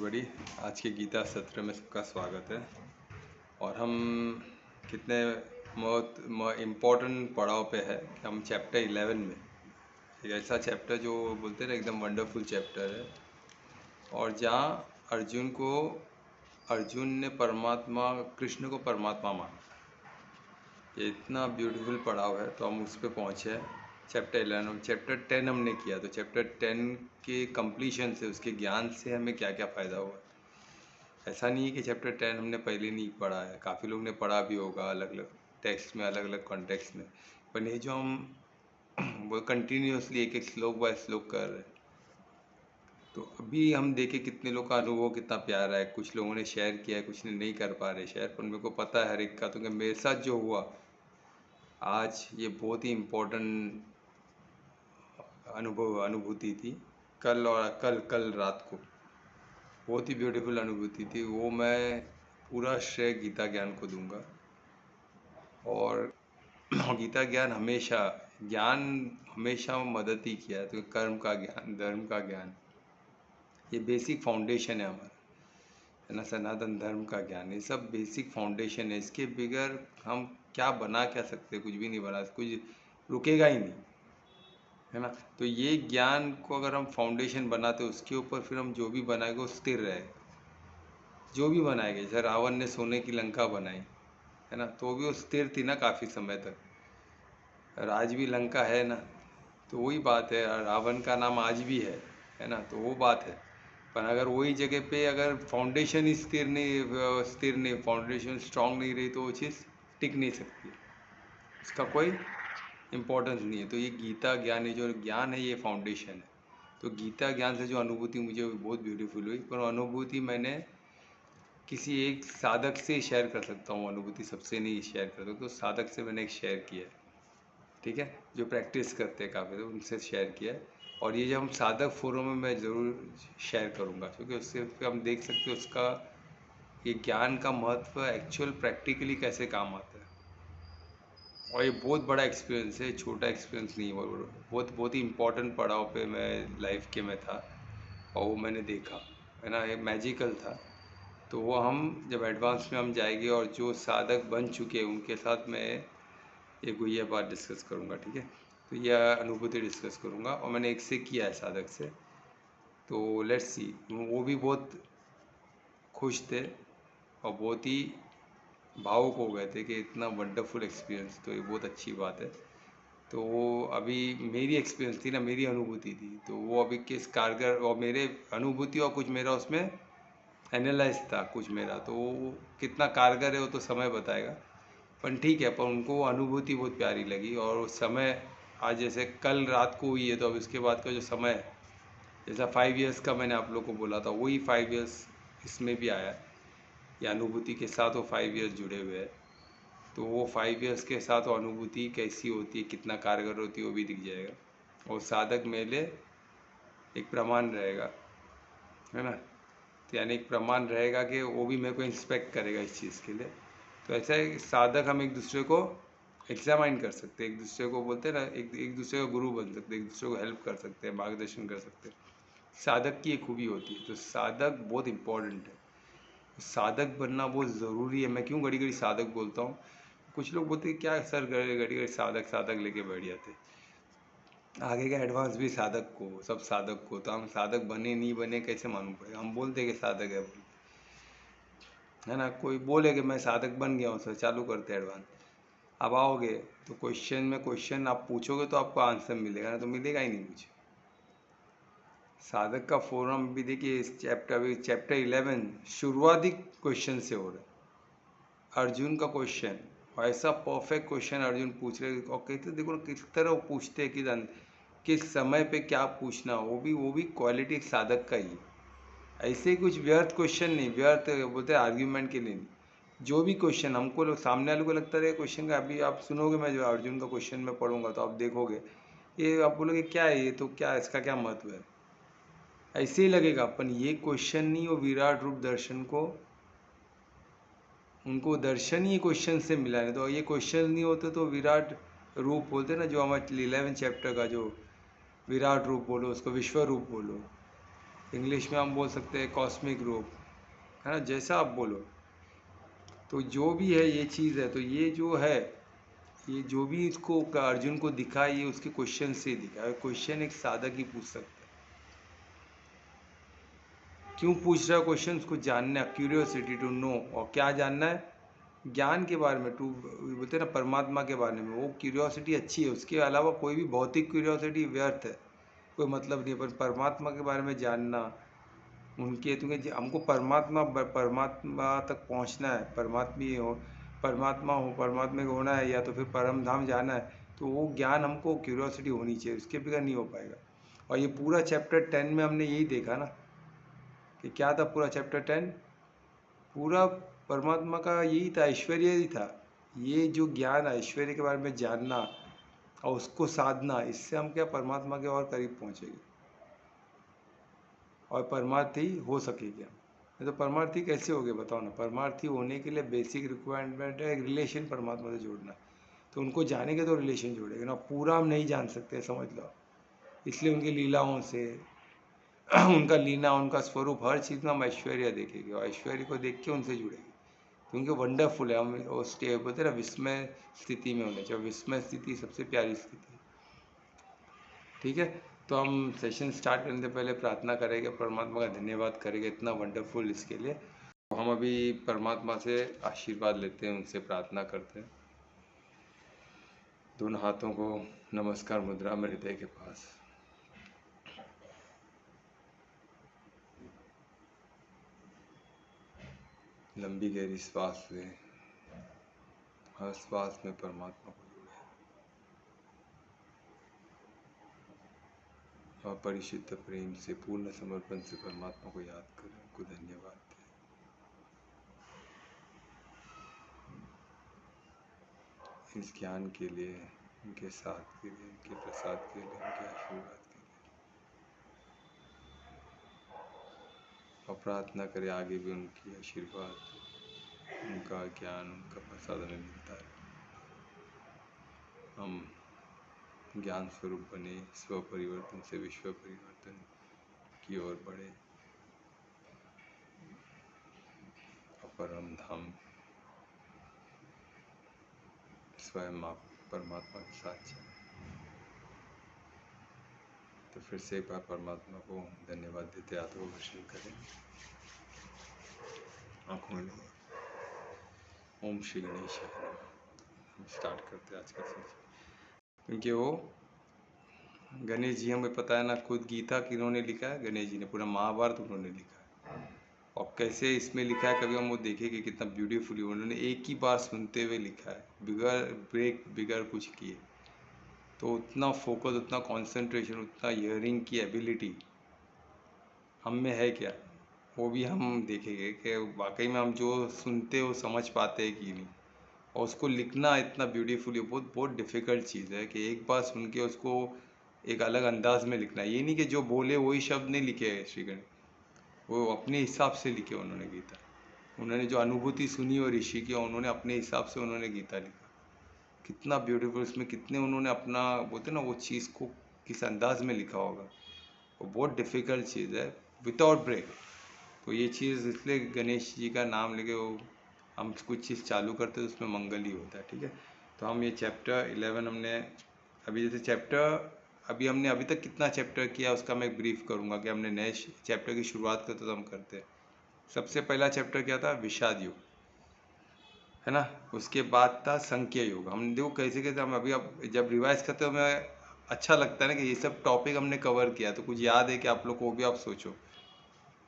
Everybody. आज के गीता सत्र में सबका स्वागत है। और हम कितने बहुत इम्पोर्टेंट पड़ाव पे है कि हम चैप्टर 11 में, एक ऐसा चैप्टर जो बोलते हैं ना एकदम वंडरफुल चैप्टर है, और जहाँ अर्जुन ने परमात्मा कृष्ण को परमात्मा माना। ये इतना ब्यूटीफुल पड़ाव है, तो हम उस पर पहुँचे हैं। चैप्टर 11, चैप्टर 10 हमने किया, तो चैप्टर 10 के कंप्लीशन से, उसके ज्ञान से हमें क्या क्या फ़ायदा हुआ। ऐसा नहीं है कि चैप्टर 10 हमने पहले नहीं पढ़ा है, काफ़ी लोग ने पढ़ा भी होगा अलग अलग टेक्स्ट में, अलग अलग कॉन्टेक्स्ट में, पर ये जो हम वो कंटिन्यूसली एक एक श्लोक बाय श्लोक कर रहे हैं। तो अभी हम देखें कितने लोग का अनुभव कितना प्यारा है। कुछ लोगों ने शेयर किया है, कुछ ने नहीं कर पा रहे शेयर, पर मेरे को पता है हर एक का। तो मेरे साथ जो हुआ आज, ये बहुत ही इम्पोर्टेंट अनुभूति थी। कल रात को बहुत ही ब्यूटीफुल अनुभूति थी। वो मैं पूरा श्रेय गीता ज्ञान को दूंगा। और गीता ज्ञान हमेशा मदद ही किया है। तो कर्म का ज्ञान, धर्म का ज्ञान, ये बेसिक फाउंडेशन है हमारा, है ना। सनातन धर्म का ज्ञान, ये सब बेसिक फाउंडेशन है। इसके बगैर हम क्या बना क्या सकते, कुछ भी नहीं बना, कुछ रुकेगा ही नहीं, है ना। तो ये ज्ञान को अगर हम फाउंडेशन बनाते, उसके ऊपर फिर हम जो भी बनाएंगे वो स्थिर रहेगा। जो भी बनाएंगे, जैसे रावण ने सोने की लंका बनाई, है ना, तो भी वो स्थिर थी ना काफ़ी समय तक। और आज भी लंका है ना, तो वही बात है। रावण का नाम आज भी है ना, तो वो बात है। पर अगर वही जगह पे अगर फाउंडेशन ही स्थिर नहीं, फाउंडेशन स्ट्रांग नहीं रही, तो वो चीज़ टिक नहीं सकती, उसका कोई इम्पोर्टेंस नहीं है। तो ये गीता ज्ञान, ये जो ज्ञान है, ये फाउंडेशन है। तो गीता ज्ञान से जो अनुभूति मुझे बहुत ब्यूटीफुल हुई, पर अनुभूति मैंने किसी एक साधक से शेयर कर सकता हूँ। अनुभूति सबसे नहीं शेयर कर सकता, तो साधक से मैंने एक शेयर किया है, ठीक है, जो प्रैक्टिस करते हैं काफ़ी, तो उनसे शेयर किया है। और ये जब हम साधक फोरम में मैं ज़रूर शेयर करूँगा, क्योंकि उससे हम देख सकते हैं उसका ये ज्ञान का महत्व एक्चुअल प्रैक्टिकली कैसे काम आता है। और ये बहुत बड़ा एक्सपीरियंस है, छोटा एक्सपीरियंस नहीं है। बहुत बहुत ही इम्पोर्टेंट पड़ाव पे मैं लाइफ के में था, और वो मैंने देखा, है ना, ये मैजिकल था। तो वो हम जब एडवांस में हम जाएंगे, और जो साधक बन चुके हैं उनके साथ मैं ये बात डिस्कस करूँगा, ठीक है। तो यह अनुभूति डिस्कस करूँगा, और मैंने एक से किया है साधक से। तो लेट्स सी, वो भी बहुत खुश थे और बहुत ही भावुक हो गए थे कि इतना वंडरफुल एक्सपीरियंस, तो ये बहुत अच्छी बात है। तो वो अभी मेरी एक्सपीरियंस थी ना, मेरी अनुभूति थी, तो वो अभी किस कारगर, और मेरे अनुभूति और कुछ मेरा उसमें एनालाइज था कुछ मेरा, तो वो कितना कारगर है वो तो समय बताएगा। पर ठीक है, पर उनको वो अनुभूति बहुत प्यारी लगी। और वो समय आज जैसे कल रात को हुई है, तो अब इसके बाद का जो समय है, जैसा 5 इयर्स का मैंने आप लोग को बोला था, वही 5 इयर्स इसमें भी आया है। या अनुभूति के साथ वो 5 इयर्स जुड़े हुए हैं। तो वो 5 इयर्स के साथ वो अनुभूति कैसी होती है, कितना कारगर होती है, वो भी दिख जाएगा। और साधक मेले एक प्रमाण रहेगा, है ना। तो यानी एक प्रमाण रहेगा कि वो भी मेरे को इंस्पेक्ट करेगा इस चीज़ के लिए। तो ऐसा है, साधक हम एक दूसरे को एग्जामाइन कर सकते हैं, एक दूसरे को बोलते हैं ना, एक दूसरे का गुरु बन सकते हैं, एक दूसरे को हेल्प कर सकते हैं, मार्गदर्शन कर सकते हैं। साधक की एक खूबी होती है। तो साधक बहुत इम्पोर्टेंट है, साधक बनना बहुत ज़रूरी है। मैं क्यों घड़ी घड़ी साधक बोलता हूँ, कुछ लोग बोलते हैं क्या सर घड़ी घड़ी साधक साधक लेके बैठ जाते, आगे का एडवांस भी साधक को, सब साधक को। तो हम साधक बने नहीं बने कैसे मालूम पड़ेगा, हम बोलते कि साधक है, है ना। कोई बोले कि मैं साधक बन गया हूँ सर, चालू करते एडवांस। अब आओगे तो क्वेश्चन आप पूछोगे तो आपको आंसर मिलेगा, ना तो मिलेगा ही नहीं कुछ। साधक का फोरम भी देखिए, इस चैप्टर 11 शुरुआती क्वेश्चन से हो रहा है। अर्जुन का क्वेश्चन, ऐसा परफेक्ट क्वेश्चन अर्जुन पूछ रहे, और कहते देखो किस तरह वो पूछते हैं, किस समय पे क्या पूछना, वो भी क्वालिटी एक साधक का ही है। ऐसे कुछ व्यर्थ क्वेश्चन नहीं, व्यर्थ बोलते आर्ग्यूमेंट के लिए नहीं। जो भी क्वेश्चन हमको लोग, सामने वाले को लगता है क्वेश्चन का, अभी आप सुनोगे, मैं जो अर्जुन का क्वेश्चन में पढ़ूंगा तो आप देखोगे, ये आप बोलोगे क्या है ये, तो क्या इसका क्या महत्व है, ऐसे ही लगेगा। अपन ये क्वेश्चन नहीं, वो विराट रूप दर्शन को, उनको दर्शन ही क्वेश्चन से मिला है। तो ये क्वेश्चन नहीं होते तो विराट रूप बोलते ना, जो हमारे 11 चैप्टर का जो विराट रूप बोलो, उसको विश्व रूप बोलो, इंग्लिश में हम बोल सकते हैं कॉस्मिक रूप, है ना, जैसा आप बोलो। तो जो भी है ये चीज़ है, तो ये जो है, ये जो भी इसको अर्जुन को दिखा, ये उसके क्वेश्चन से दिखा है। क्वेश्चन एक साधक ही पूछ सकता है। क्यों पूछ रहा है क्वेश्चन? उसको जानना, क्यूरियोसिटी टू नो। और क्या जानना है? ज्ञान के बारे में, टू बोलते हैं ना, परमात्मा के बारे में। वो क्यूरियोसिटी अच्छी है, उसके अलावा कोई भी भौतिक क्यूरियोसिटी व्यर्थ है, कोई मतलब नहीं है। पर परमात्मा के बारे में जानना, उनके तुम्हें हमको परमात्मा तक पहुंचना है, परमात्मा हो, परमात्मा को होना है, या तो फिर परम धाम जाना है, तो वो ज्ञान हमको क्यूरियोसिटी होनी चाहिए, उसके बगैर नहीं हो पाएगा। और ये पूरा चैप्टर 10 में हमने यही देखा ना, कि क्या था पूरा चैप्टर 10? पूरा परमात्मा का यही था, ऐश्वर्य ही था। ये जो ज्ञान है ऐश्वर्य के बारे में जानना और उसको साधना, इससे हम क्या परमात्मा के और करीब पहुँचेंगे और परमार्थी हो सकेंगे हम। नहीं तो परमार्थी कैसे हो गए बताओ ना? परमार्थी होने के लिए बेसिक रिक्वायरमेंट है रिलेशन परमात्मा से जोड़ना। तो उनको जानेंगे तो रिलेशन जोड़ेंगे ना, पूरा हम नहीं जान सकते, समझ लो। इसलिए उनकी लीलाओं से उनका लीला, उनका स्वरूप, हर चीज़ में हम ऐश्वर्य देखेंगे और ऐश्वर्य को देख के उनसे जुड़ेंगे, क्योंकि वंडरफुल है। हम उस बोलते हैं ना, विस्मय स्थिति में होने चाहिए। विस्मय स्थिति सबसे प्यारी स्थिति है। ठीक है, तो हम सेशन स्टार्ट करने से पहले प्रार्थना करेंगे, परमात्मा का धन्यवाद करेंगे इतना वंडरफुल इसके लिए। तो हम अभी परमात्मा से आशीर्वाद लेते हैं, उनसे प्रार्थना करते हैं। दोनों हाथों को नमस्कार मुद्रा में हृदय के पास, लंबी गहरी श्वास लें। हर श्वास में परमात्मा को जोड़ें और परिशुद्ध प्रेम से, पूर्ण समर्पण से परमात्मा को याद करें, उनको धन्यवाद दें इस ज्ञान के लिए, उनके साथ के लिए, उनके प्रसाद के लिए, उनके आशीर्वाद के लिए। और प्रार्थना करें आगे भी उनकी आशीर्वाद, उनका ज्ञान, उनका प्रसाद हमें मिलता है। हम ज्ञान स्वरूप बने, स्व परिवर्तन से विश्व परिवर्तन की ओर बढ़े और परम धाम स्वयं आप परमात्मा के साथ चलें। तो फिर से एक बार परमात्मा को धन्यवाद देते, हाथों को घर्षण करें, आँखों में लगे। ओम श्री गणेश। हम स्टार्ट करते हैं आज का सेशन, क्योंकि वो गणेश जी, हमें पता है ना, खुद गीता किन्होंने लिखा है? गणेश जी ने। पूरा महाभारत उन्होंने लिखा है। और कैसे इसमें लिखा है, कभी हम वो देखेंगे कितना ब्यूटीफुली उन्होंने एक ही बार सुनते हुए लिखा है, बिगड़ ब्रेक बिगड़ कुछ किए। तो उतना फोकस, उतना कंसंट्रेशन, उतना हियरिंग की एबिलिटी हम में है क्या? वो भी हम देखेंगे कि वाकई में हम जो सुनते हो समझ पाते हैं कि नहीं। और उसको लिखना इतना ब्यूटीफुली, बहुत बहुत डिफ़िकल्ट चीज़ है कि एक बार सुन के उसको एक अलग अंदाज में लिखना। ये नहीं कि जो बोले वही शब्द नहीं लिखे है श्री गणेश, वो अपने हिसाब से लिखे उन्होंने गीता। उन्होंने जो अनुभूति सुनी और ऋषि की, उन्होंने अपने हिसाब से उन्होंने गीता लिखा। कितना ब्यूटीफुल, उसमें कितने उन्होंने अपना, बोलते ना, वो चीज़ को किस अंदाज में लिखा होगा। वो बहुत डिफ़िकल्ट चीज़ है, विदाउट ब्रेक। तो ये चीज़ इसलिए गणेश जी का नाम लेके वो हम कुछ चीज़ चालू करते हैं तो उसमें मंगल ही होता है। ठीक है, तो हम ये चैप्टर 11 हमने अभी, जैसे चैप्टर अभी हमने अभी तक कितना चैप्टर किया उसका मैं एक ब्रीफ करूँगा कि हमने नए चैप्टर की शुरुआत करते तो हम करते हैं। सबसे पहला चैप्टर क्या था? विषाद योग, है ना। उसके बाद था संख्या योग। हम देखो कैसे कैसे हम अभी, अब जब रिवाइज करते हो हमें अच्छा लगता है ना कि ये सब टॉपिक हमने कवर किया, तो कुछ याद है कि आप लोग को भी, आप सोचो।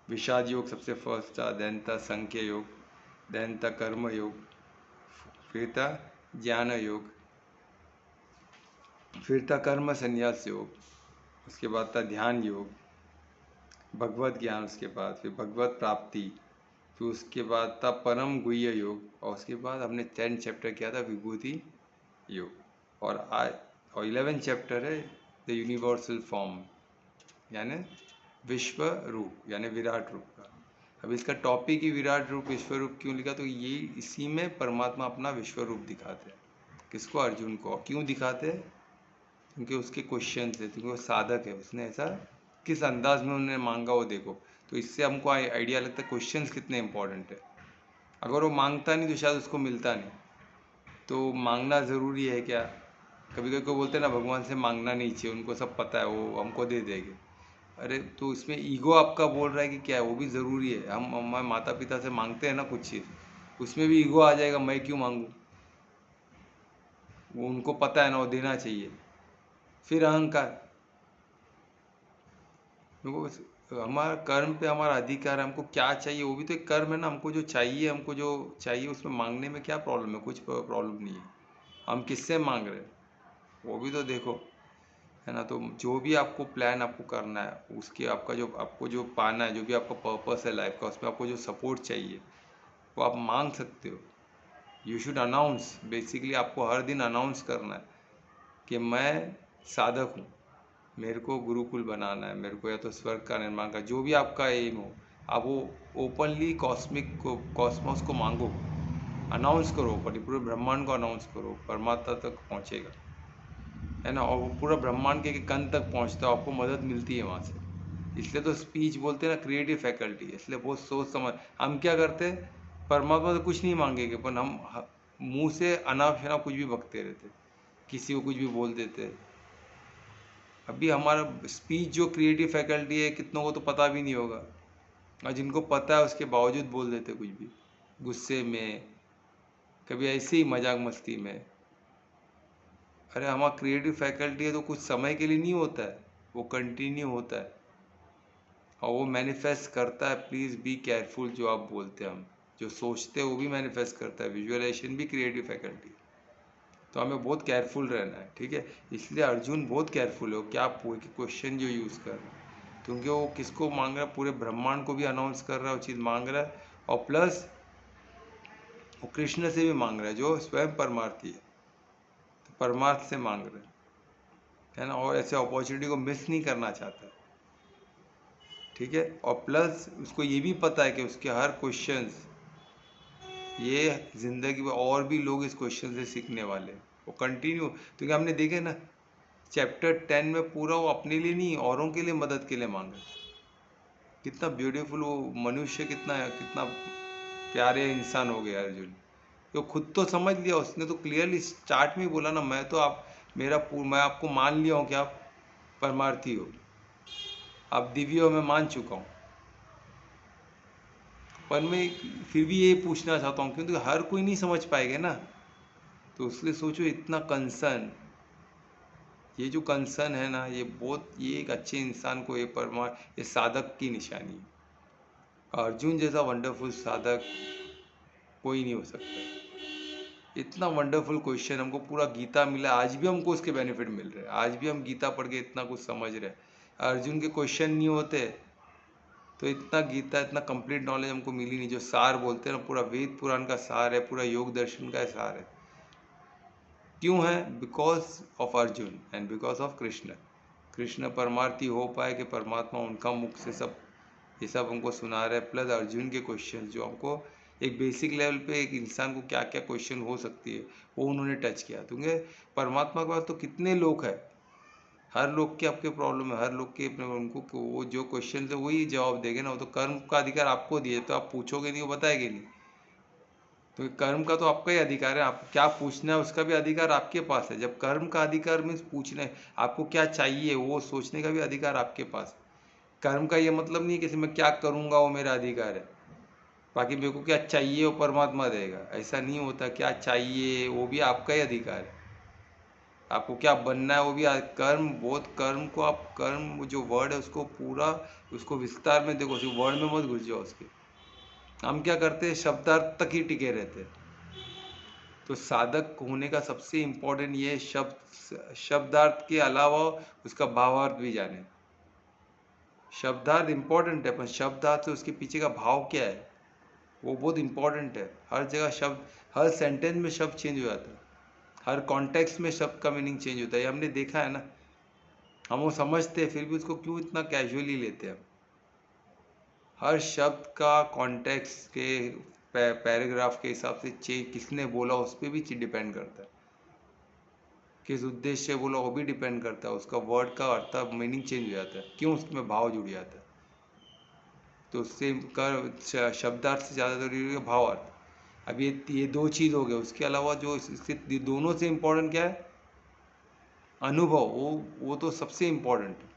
विषाद योग सबसे फर्स्ट था, देन था संख्या योग, देन था कर्म योग, फिर था ज्ञान योग, फिर था कर्म संन्यास योग, उसके बाद था ध्यान योग, भगवत ज्ञान, उसके बाद फिर भगवत प्राप्ति, फिर उसके बाद था परम गुह्य योग, और उसके बाद हमने 10 चैप्टर किया था विभूति योग। और आज और 11 चैप्टर है द यूनिवर्सल फॉर्म, यानी विश्व रूप, यानी विराट रूप का। अब इसका टॉपिक ही विराट रूप, विश्व रूप क्यों लिखा? तो ये इसी में परमात्मा अपना विश्व रूप दिखाते हैं। किसको? अर्जुन को। क्यों दिखाते हैं? क्योंकि उसके क्वेश्चन थे, क्योंकि वो साधक है, उसने ऐसा किस अंदाज में उन्होंने मांगा वो देखो। तो इससे हमको आइडिया लगता है क्वेश्चंस कितने इंपॉर्टेंट है। अगर वो मांगता नहीं तो शायद उसको मिलता नहीं। तो मांगना ज़रूरी है क्या? कभी कभी कोई बोलते हैं ना भगवान से मांगना नहीं चाहिए, उनको सब पता है, वो हमको दे देंगे। अरे तो इसमें ईगो आपका बोल रहा है कि क्या है, वो भी ज़रूरी है। हम हमारे माता पिता से मांगते हैं ना कुछ चीज़, उसमें भी ईगो आ जाएगा, मैं क्यों मांगूँ, वो उनको पता है ना वो देना चाहिए। फिर अहंकार। देखो हमारा कर्म पे हमारा अधिकार है, हमको क्या चाहिए वो भी तो एक कर्म है ना। हमको जो चाहिए, हमको जो चाहिए उसमें मांगने में क्या प्रॉब्लम है? कुछ प्रॉब्लम नहीं है। हम किससे मांग रहे हैं वो भी तो देखो, है ना। तो जो भी आपको प्लान आपको करना है, उसके आपका जो आपको जो पाना है, जो भी आपका पर्पस है लाइफ का, उसमें आपको जो सपोर्ट चाहिए वो आप मांग सकते हो। यू शुड अनाउंस, बेसिकली आपको हर दिन अनाउंस करना है कि मैं साधक हूँ, मेरे को गुरुकुल बनाना है, मेरे को या तो स्वर्ग का निर्माण का, जो भी आपका एम हो, आप वो ओपनली कॉस्मिक को, कॉस्मोस को मांगो, अनाउंस करो, पूरे ब्रह्मांड को अनाउंस करो, परमात्मा तक पहुँचेगा, है ना। और वो पूरा ब्रह्मांड के कण तक पहुँचता है, आपको मदद मिलती है वहाँ से। इसलिए तो स्पीच बोलते हैं ना क्रिएटिव फैकल्टी, इसलिए बहुत सोच समझ। हम क्या करते हैं, परमात्मा से कुछ नहीं मांगेंगे, पर हम मुंह से अनाप शनाप कुछ भी बकते रहते, किसी को कुछ भी बोल देते। अभी हमारा स्पीच जो क्रिएटिव फैकल्टी है, कितनों को तो पता भी नहीं होगा, और जिनको पता है उसके बावजूद बोल देते कुछ भी, गुस्से में, कभी ऐसे ही मजाक मस्ती में। अरे हमारा क्रिएटिव फैकल्टी है तो कुछ समय के लिए नहीं होता है, वो कंटिन्यू होता है और वो मैनिफेस्ट करता है। प्लीज़ बी केयरफुल, जो आप बोलते हैं, हम जो सोचते हैं वो भी मैनिफेस्ट करता है। विजुअलाइजेशन भी क्रिएटिव फैकल्टी, तो हमें बहुत केयरफुल रहना है, ठीक है। इसलिए अर्जुन बहुत केयरफुल हो क्या क्वेश्चन जो यूज़ कर रहे हैं, क्योंकि वो किसको मांग रहा है, पूरे ब्रह्मांड को भी अनाउंस कर रहा है, वो चीज़ मांग रहा है। और प्लस वो कृष्ण से भी मांग रहा है जो स्वयं परमार्थी है, तो परमार्थ से मांग रहे है ना, और ऐसे अपॉर्चुनिटी को मिस नहीं करना चाहता है, ठीक है। और प्लस उसको ये भी पता है कि उसके हर क्वेश्चंस, ये जिंदगी में और भी लोग इस क्वेश्चन से सीखने वाले हैं, वो कंटिन्यू। क्योंकि हमने देखे ना चैप्टर 10 में पूरा वो अपने लिए नहीं, औरों के लिए मदद के लिए मांगा। कितना ब्यूटीफुल वो मनुष्य, कितना कितना प्यारे इंसान हो गया अर्जुन। तो खुद तो समझ लिया उसने, तो क्लियरली स्टार्ट में ही बोला ना, मैं तो आप मैं आपको मान लिया हूँ कि आप परमार्थी हो, आप दिव्य हो, मैं मान चुका हूँ। पर मैं फिर भी ये पूछना चाहता हूँ, क्योंकि हर कोई नहीं समझ पाएगा ना, तो इसलिए सोचो इतना कंसर्न, ये जो कंसर्न है ना, ये बहुत, ये एक अच्छे इंसान को, ये साधक की निशानी है। अर्जुन जैसा वंडरफुल साधक कोई नहीं हो सकता। इतना वंडरफुल क्वेश्चन, हमको पूरा गीता मिला, आज भी हमको उसके बेनिफिट मिल रहे हैं, आज भी हम गीता पढ़ के इतना कुछ समझ रहे हैं। अर्जुन के क्वेश्चन नहीं होते तो इतना गीता, इतना कंप्लीट नॉलेज हमको मिली नहीं। जो सार बोलते हैं ना, पूरा वेद पुराण का सार है, पूरा योग दर्शन का सार है। क्यों है? Because of Arjun and because of Krishna. Krishna परमार्थी हो पाए कि परमात्मा उनका मुख से सब ये सब हमको सुना रहे, प्लस अर्जुन के क्वेश्चन जो हमको एक बेसिक लेवल पे एक इंसान को क्या क्या क्वेश्चन हो सकती है वो उन्होंने टच किया। क्योंकि परमात्मा के पास तो कितने लोग हैं, हर लोग के आपके प्रॉब्लम है, हर लोग के अपने, उनको वो जो क्वेश्चन है वही जवाब देंगे ना। वो तो कर्म का अधिकार आपको दिए, तो आप पूछोगे नहीं, वो बताएंगे नहीं। तो कर्म का तो आपका ही अधिकार है, आप क्या पूछना है उसका भी अधिकार आपके पास है। जब कर्म का अधिकार मीन्स पूछने, आपको क्या चाहिए वो सोचने का भी अधिकार आपके पास है। कर्म का ये मतलब नहीं है कि मैं क्या करूँगा वो मेरा अधिकार है, बाकी मेरे को क्या चाहिए वो परमात्मा देगा, ऐसा नहीं होता। क्या चाहिए वो भी आपका ही अधिकार है, आपको क्या बनना है वो भी कर्म, बहुत कर्म को आप, कर्म जो वर्ड है उसको पूरा, उसको विस्तार में देखो, सिर्फ वर्ड में मत घुस जाओ उसके। हम क्या करते हैं, शब्दार्थ तक ही टिके रहते हैं। तो साधक होने का सबसे इम्पोर्टेंट ये शब्दार्थ के अलावा उसका भावार्थ भी जाने। शब्दार्थ इम्पोर्टेंट है, पर शब्दार्थ से उसके पीछे का भाव क्या है वो बहुत इंपॉर्टेंट है। हर जगह शब्द, हर सेंटेंस में शब्द चेंज हो जाता है, हर कॉन्टेक्स्ट में शब्द का मीनिंग चेंज होता है, ये हमने देखा है ना। हम वो समझते हैं फिर भी उसको क्यों इतना कैजुअली लेते हैं। हर शब्द का कॉन्टेक्स्ट के पैराग्राफ के हिसाब से चेंज, किसने बोला उस पर भी डिपेंड करता है किस उद्देश्य से बोला वो भी डिपेंड करता है, उसका वर्ड का अर्थ मीनिंग चेंज हो जाता है, क्यों उसमें भाव जुड़ जाता है। तो उससे कर शब्दार्थ से ज़्यादा जरूरी है भाव अर्थ। अब ये दो चीज़ हो गए, उसके अलावा जो इसके दोनों से इम्पोर्टेंट क्या है, अनुभव, वो तो सबसे इम्पोर्टेंट है,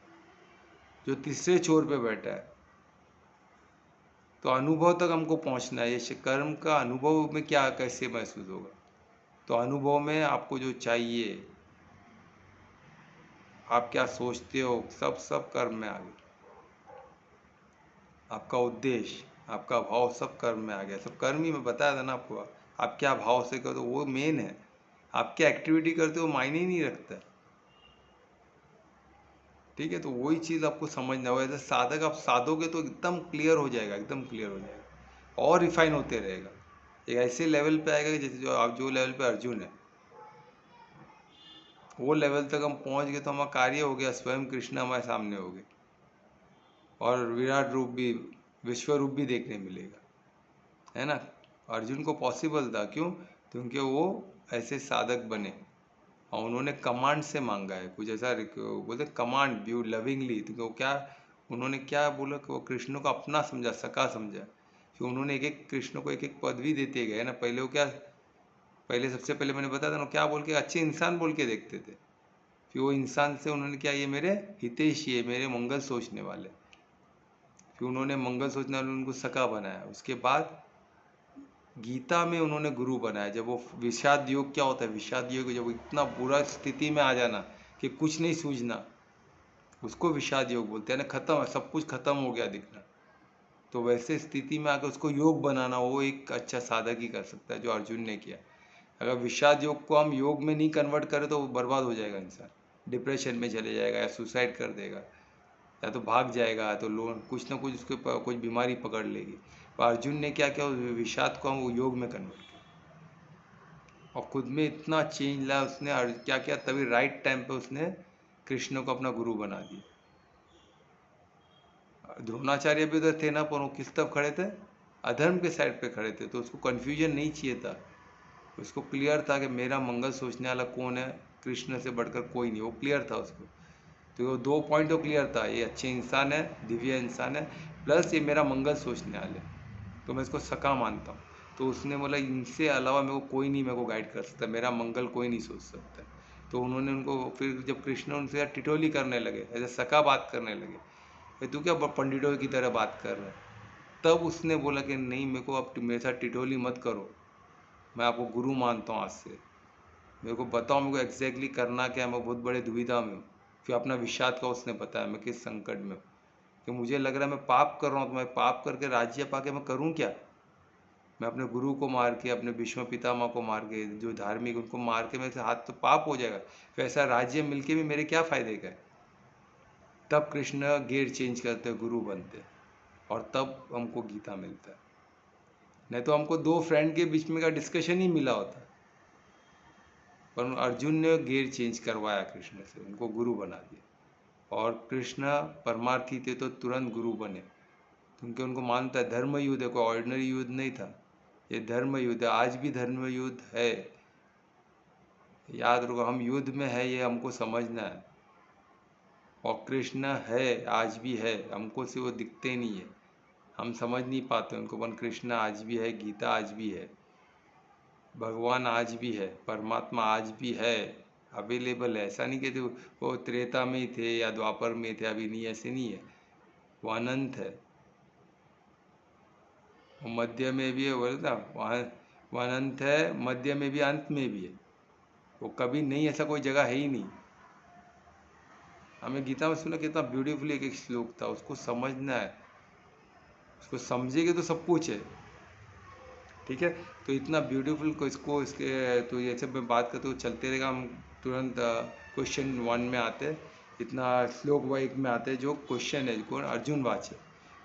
जो तीसरे छोर पे बैठा है। तो अनुभव तक हमको पहुंचना है, ये कर्म का अनुभव में क्या कैसे महसूस होगा। तो अनुभव में आपको जो चाहिए, आप क्या सोचते हो, सब सब कर्म में आ गया। आपका उद्देश्य, आपका भाव सब कर्म में आ गया। सब कर्म ही मैं बताया था ना आपको, आप क्या भाव से करते हो वो मेन है। आप क्या एक्टिविटी करते हो मायने ही नहीं रखता। ठीक है, तो वही चीज़ आपको समझना होगा। ऐसे साधक आप साधोगे तो एकदम क्लियर हो जाएगा, एकदम क्लियर हो जाएगा और रिफाइन होते रहेगा। एक ऐसे लेवल पे आएगा कि जैसे जो आप जो लेवल पे अर्जुन है, वो लेवल तक हम पहुंच गए तो हमारा कार्य हो गया, स्वयं कृष्ण हमारे सामने हो गए और विराट रूप भी, विश्व रूप भी देखने मिलेगा, है ना। अर्जुन को पॉसिबल था, क्यों, क्योंकि वो ऐसे साधक बने और उन्होंने कमांड से मांगा है कुछ ऐसा, बोलते कमांड व्यू लविंगली। तो वो क्या, उन्होंने क्या बोला कि वो कृष्ण को अपना समझा, सका समझा। फिर उन्होंने एक एक कृष्ण को एक एक पदवी देते गए ना। पहले वो क्या, पहले सबसे पहले मैंने बताया था ना, क्या बोल के, अच्छे इंसान बोल के देखते थे। फिर वो इंसान से उन्होंने क्या, ये मेरे हितैषी है, मेरे मंगल सोचने वाले। फिर उन्होंने मंगल सोचने वाले उनको सका बनाया। उसके बाद गीता में उन्होंने गुरु बनाया। जब वो विषाद योग, क्या होता है विषाद योग, जब इतना बुरा स्थिति में आ जाना कि कुछ नहीं सूझना, उसको विषाद योग बोलते हैं ना। खत्म है, सब कुछ खत्म हो गया दिखना। तो वैसे स्थिति में आकर उसको योग बनाना, वो एक अच्छा साधक ही कर सकता है, जो अर्जुन ने किया। अगर विषाद योग को हम योग में नहीं कन्वर्ट करें तो वो बर्बाद हो जाएगा इंसान, डिप्रेशन में चले जाएगा या सुसाइड कर देगा या तो भाग जाएगा, या तो लोन कुछ ना कुछ उसके कुछ बीमारी पकड़ लेगी। तो अर्जुन ने क्या किया, विषाद को हम वो योग में कन्वर्ट किया और खुद में इतना चेंज लाया उसने। और क्या किया, तभी राइट टाइम पे उसने कृष्ण को अपना गुरु बना दिया। द्रोणाचार्य भी उधर थे ना, पर वो किस तरफ खड़े थे, अधर्म के साइड पे खड़े थे। तो उसको कन्फ्यूजन नहीं चाहिए था, उसको क्लियर था कि मेरा मंगल सोचने वाला कौन है, कृष्ण से बढ़कर कोई नहीं, वो क्लियर था उसको। तो वो दो पॉइंट तो क्लियर था, ये अच्छे इंसान है, दिव्य इंसान है, प्लस ये मेरा मंगल सोचने वाले, तो मैं इसको सका मानता हूँ। तो उसने बोला इनसे अलावा मेरे को कोई नहीं मेरे को गाइड कर सकता, मेरा मंगल कोई नहीं सोच सकता। तो उन्होंने उनको, फिर जब कृष्ण उनसे टिटोली करने लगे, ऐसे सका बात करने लगे, तू क्या पंडितों की तरह बात कर रहा है, तब उसने बोला कि नहीं, मेरे को अब मेरे साथ टिटोली मत करो, मैं आपको गुरु मानता हूँ आज से, मेरे को बताओ मेरे को एग्जैक्टली करना क्या है, मैं बहुत बड़े दुविधा में हूँ। फिर अपना विषाद का उसने बताया, मैं किस संकट में हूँ, कि मुझे लग रहा है मैं पाप कर रहा हूँ, तो मैं पाप करके राज्य पाके मैं करूँ क्या। मैं अपने गुरु को मार के, अपने भीष्म पितामह को मार के, जो धार्मिक उनको मार के मेरे से हाथ, तो पाप हो जाएगा। फिर ऐसा राज्य मिलके भी मेरे क्या फायदे का है। तब कृष्ण गियर चेंज करते, गुरु बनते, और तब हमको गीता मिलता है। नहीं तो हमको दो फ्रेंड के बीच में का डिस्कशन ही मिला होता, पर अर्जुन ने गियर चेंज करवाया कृष्ण से, उनको गुरु बना दिया। और कृष्ण परमार्थी थे तो तुरंत गुरु बने, क्योंकि उनको मानता है धर्म युद्ध है, कोई ऑर्डिनरी युद्ध नहीं था, ये धर्म युद्ध है। आज भी धर्म युद्ध है, याद रखो, हम युद्ध में है, ये हमको समझना है। और कृष्ण है, आज भी है, हमको से वो दिखते नहीं है, हम समझ नहीं पाते उनको, पर कृष्ण आज भी है, गीता आज भी है, भगवान आज भी है, परमात्मा आज भी है, अवेलेबल है। ऐसा नहीं कहते वो त्रेता में ही थे या द्वापर में थे, अभी नहीं, ऐसे नहीं है, वो अनंत है। वो मध्य में भी है, बोले ना वहाँ, वो अनंत है, मध्य में भी, अंत में भी है, वो कभी नहीं, ऐसा कोई जगह है ही नहीं। हमें गीता में सुना कितना ब्यूटीफुली एक एक श्लोक था, उसको समझना है, उसको समझेंगे तो सब कुछ है। ठीक है, तो इतना ब्यूटीफुल को इसको इसके, तो ये सब मैं बात करते हुए चलते रहेगा। हम तुरंत क्वेश्चन 1 में आते हैं, इतना श्लोक 1 में आते हैं, जो क्वेश्चन है कौन, अर्जुन वाच है।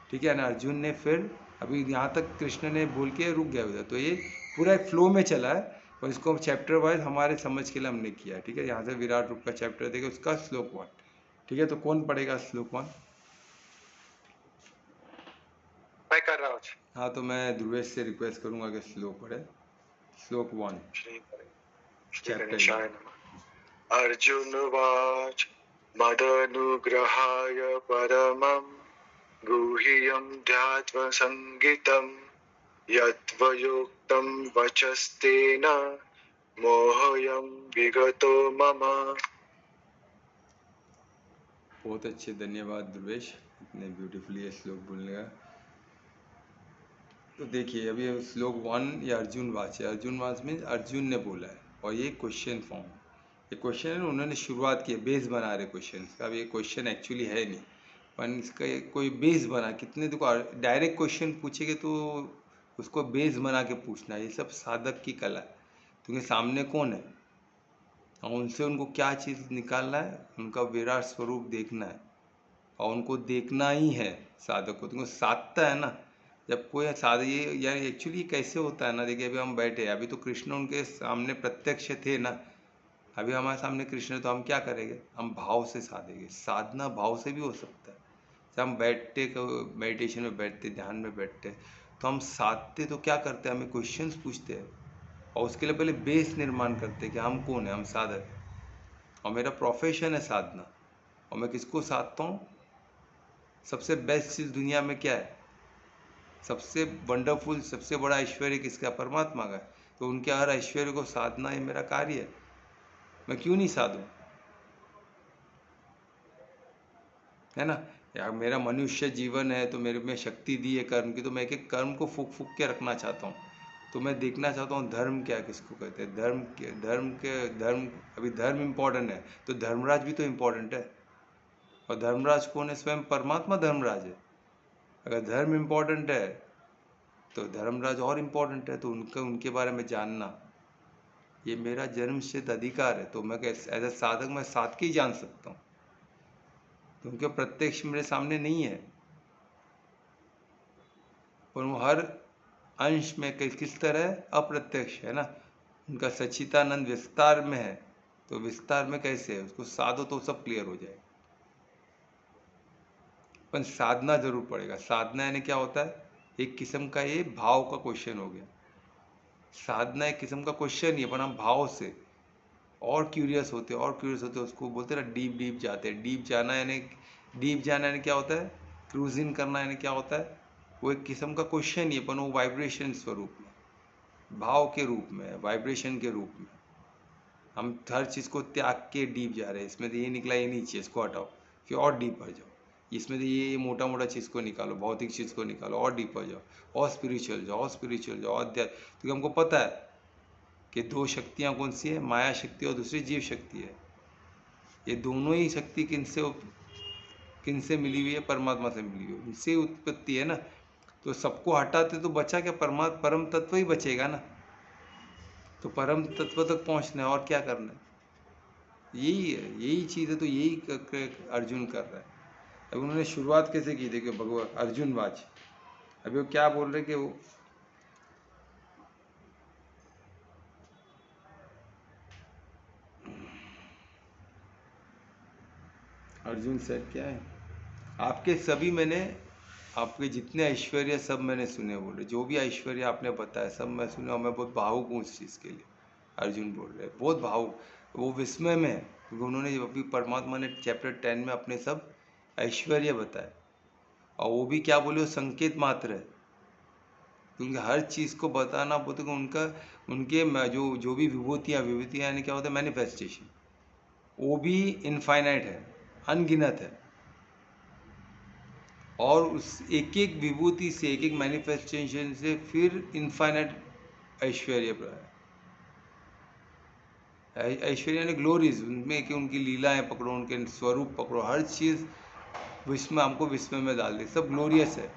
ठीक है ना, अर्जुन ने फिर अभी यहाँ तक कृष्ण ने बोल के रुक गया उधर, तो ये पूरा एक फ्लो में चला है, और इसको चैप्टर वाइज हमारे समझ के लिए हमने किया। ठीक है, यहाँ से विराट रूप का चैप्टर देखे, उसका श्लोक 1। ठीक है, तो कौन पढ़ेगा श्लोक 1? मैं कर रहा हूँ। हाँ, तो मैं ध्रुवेश से रिक्वेस्ट करूँगा कि श्लोक पढ़े, श्लोक 1, श्री चैप्टर गणेशाय 11। नमः। अर्जुनवाच मदनुग्रहाय परमं गुह्यं ध्यात्वा संगितं यद्वयोक्तं वचस्तेन मोहयं विगतो मम। बहुत अच्छे, धन्यवाद ध्रुवेश, इतने ब्यूटीफुली ये श्लोक बोलने का। तो देखिए अभी श्लोक 1 ये अर्जुन वाच है। अर्जुन वाच में अर्जुन ने बोला है और ये क्वेश्चन फॉर्म, ये क्वेश्चन है, उन्होंने शुरुआत की, बेस बना रहे क्वेश्चन का। अब ये क्वेश्चन एक्चुअली है नहीं, पर इसका कोई बेस बना, कितने देखो डायरेक्ट क्वेश्चन पूछेंगे तो उसको बेस बना के पूछना है, ये सब साधक की कला है। क्योंकि सामने कौन है और उनसे उनको क्या चीज़ निकालना है, उनका विराट स्वरूप देखना है और उनको देखना ही है साधक को। तुमको साधता है ना, जब कोई साधक, ये यार एक्चुअली कैसे होता है ना, देखिए अभी हम बैठे हैं, अभी तो कृष्ण उनके सामने प्रत्यक्ष थे ना, अभी हमारे सामने कृष्ण, तो हम क्या करेंगे, हम भाव से साधेंगे। साधना भाव से भी हो सकता है। जब हम बैठते मेडिटेशन में बैठते, ध्यान में बैठते, तो हम साधते तो क्या करते हैं, हमें क्वेश्चंस पूछते हैं और उसके लिए पहले बेस निर्माण करते हैं कि हम कौन है, हम साधक हैं और मेरा प्रोफेशन है साधना। और मैं किसको साधता हूँ, सबसे बेस्ट चीज़ दुनिया में क्या है, सबसे वंडरफुल, सबसे बड़ा ऐश्वर्य किसका, परमात्मा का। तो उनके हर ऐश्वर्य को साधना ये मेरा कार्य है, मैं क्यों नहीं साधूं, है ना। यार मेरा मनुष्य जीवन है तो मेरे में शक्ति दी है कर्म की, तो मैं एक एक कर्म को फूक फूक के रखना चाहता हूँ। तो मैं देखना चाहता हूँ धर्म क्या, किसको कहते हैं, धर्म। अभी धर्म इम्पोर्टेंट है तो धर्मराज भी तो इम्पोर्टेंट है, और धर्मराज कौन है, स्वयं परमात्मा धर्मराज है। अगर धर्म इम्पोर्टेंट है तो धर्मराज और इम्पोर्टेंट है, तो उनके बारे में जानना ये मेरा जन्मसिद्ध अधिकार है। तो मैं एज ए साधक मैं साध के ही जान सकता हूँ, क्योंकि प्रत्यक्ष मेरे सामने नहीं है, पर वो हर अंश में किस तरह अप्रत्यक्ष है ना। उनका सच्चिदानंद विस्तार में है, तो विस्तार में कैसे है, उसको साधो तो सब क्लियर हो जाए। पर साधना जरूर पड़ेगा। साधना यानी क्या होता है, एक किस्म का ये भाव का क्वेश्चन हो गया। साधना एक किस्म का क्वेश्चन ही है, पर हम भाव से और क्यूरियस होते, उसको बोलते हैं ना डीप डीप जाते हैं। डीप जाना यानी क्या होता है, क्रूजिंग करना यानी क्या होता है, वो एक किस्म का क्वेश्चन ही है, पर वो वाइब्रेशन स्वरूप में, भाव के रूप में, वाइब्रेशन के रूप में। हम हर चीज़ को त्याग के डीप जा रहे हैं, इसमें तो ये निकला, ये नहीं चाहिए, इसको हटाओ, फिर और डीप आ जाओ। इसमें तो ये मोटा मोटा चीज़ को निकालो, भौतिक चीज़ को निकालो, और डीप आ जाओ, और स्पिरिचुअल जाओ, और अध्यात्म। क्योंकि हमको पता है कि दो शक्तियाँ कौन सी है, माया शक्ति और दूसरी जीव शक्ति है। ये दोनों ही शक्ति किनसे मिली हुई है, परमात्मा से मिली हुई है, उनसे उत्पत्ति है ना। तो सबको हटाते तो बचा क्या, परम तत्व ही बचेगा ना। तो परम तत्व तक पहुँचना है और क्या करना है, यही चीज़ है। तो यही अर्जुन कर रहा है। अब उन्होंने शुरुआत कैसे की, देखिए भगवान अर्जुन वाच, अभी वो क्या बोल रहे कि वो अर्जुन से क्या है, आपके जितने ऐश्वर्य सब मैंने सुने, बोल रहे जो भी ऐश्वर्य आपने बताया सब मैं सुना, और मैं बहुत भावुक हूँ इस चीज़ के लिए। अर्जुन बोल रहे बहुत भावुक, वो विस्मय में है, क्योंकि उन्होंने अभी परमात्मा ने चैप्टर 10 में अपने सब ऐश्वर्य बताए, और वो भी क्या बोले, वो संकेत मात्र है। क्योंकि हर चीज़ को बताना बोलते उनके जो भी विभूतियाँ यानी क्या होता है, मैनिफेस्टेशन, वो भी इनफाइनाइट है, अनगिनत है। और उस एक एक विभूति से, एक एक मैनिफेस्टेशन से फिर इनफाइनाइट ऐश्वर्य ऐश्वर्य यानी ग्लोरीज उनमें, कि उनकी लीलाएं पकड़ो, उनके स्वरूप पकड़ो, हर चीज़ विस्मय, हमको विस्मय में डाल दे, सब ग्लोरियस है।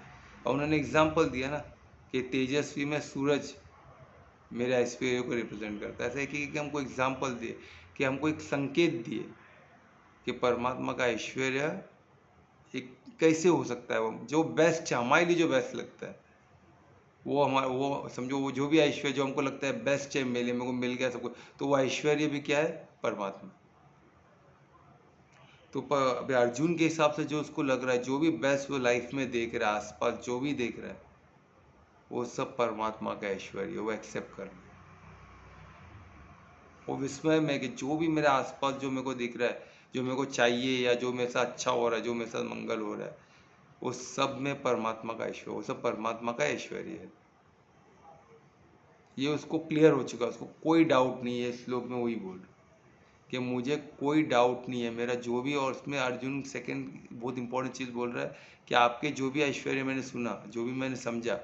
और उन्होंने एग्जाम्पल दिया ना कि तेजस्वी में सूरज मेरे ऐश्वर्य को रिप्रेजेंट करता है। ऐसा है कि हमको एग्जाम्पल दिए, कि हमको एक संकेत दिए कि परमात्मा का ऐश्वर्य एक कैसे हो सकता है, वो जो बेस्ट है हमारे लिए, जो बेस्ट लगता है वो समझो, वो जो भी ऐश्वर्य जो हमको लगता है बेस्ट है, मेरे को मिल गया सब कुछ, तो वो ऐश्वर्य भी क्या है, परमात्मा। तो अभी अर्जुन के हिसाब से जो उसको लग रहा है, जो भी बेस्ट वो लाइफ में देख रहा है, आसपास जो भी देख रहा है, वो सब परमात्मा का ऐश्वर्य, वो एक्सेप्ट कर ले, वो विस्मय में कि जो भी मेरे आसपास जो मेरे को दिख रहा है, जो मेरे को चाहिए या जो मेरे साथ अच्छा हो रहा है, जो मेरे साथ मंगल हो रहा है, वो सब में परमात्मा का ऐश्वर्य, वो सब परमात्मा का ऐश्वर्य है। ये उसको क्लियर हो चुका है, उसको कोई डाउट नहीं है। श्लोक में वही बोल कि मुझे कोई डाउट नहीं है, मेरा जो भी। और उसमें अर्जुन सेकंड बहुत इंपॉर्टेंट चीज़ बोल रहा है कि आपके जो भी ऐश्वर्य मैंने सुना, जो भी मैंने समझा,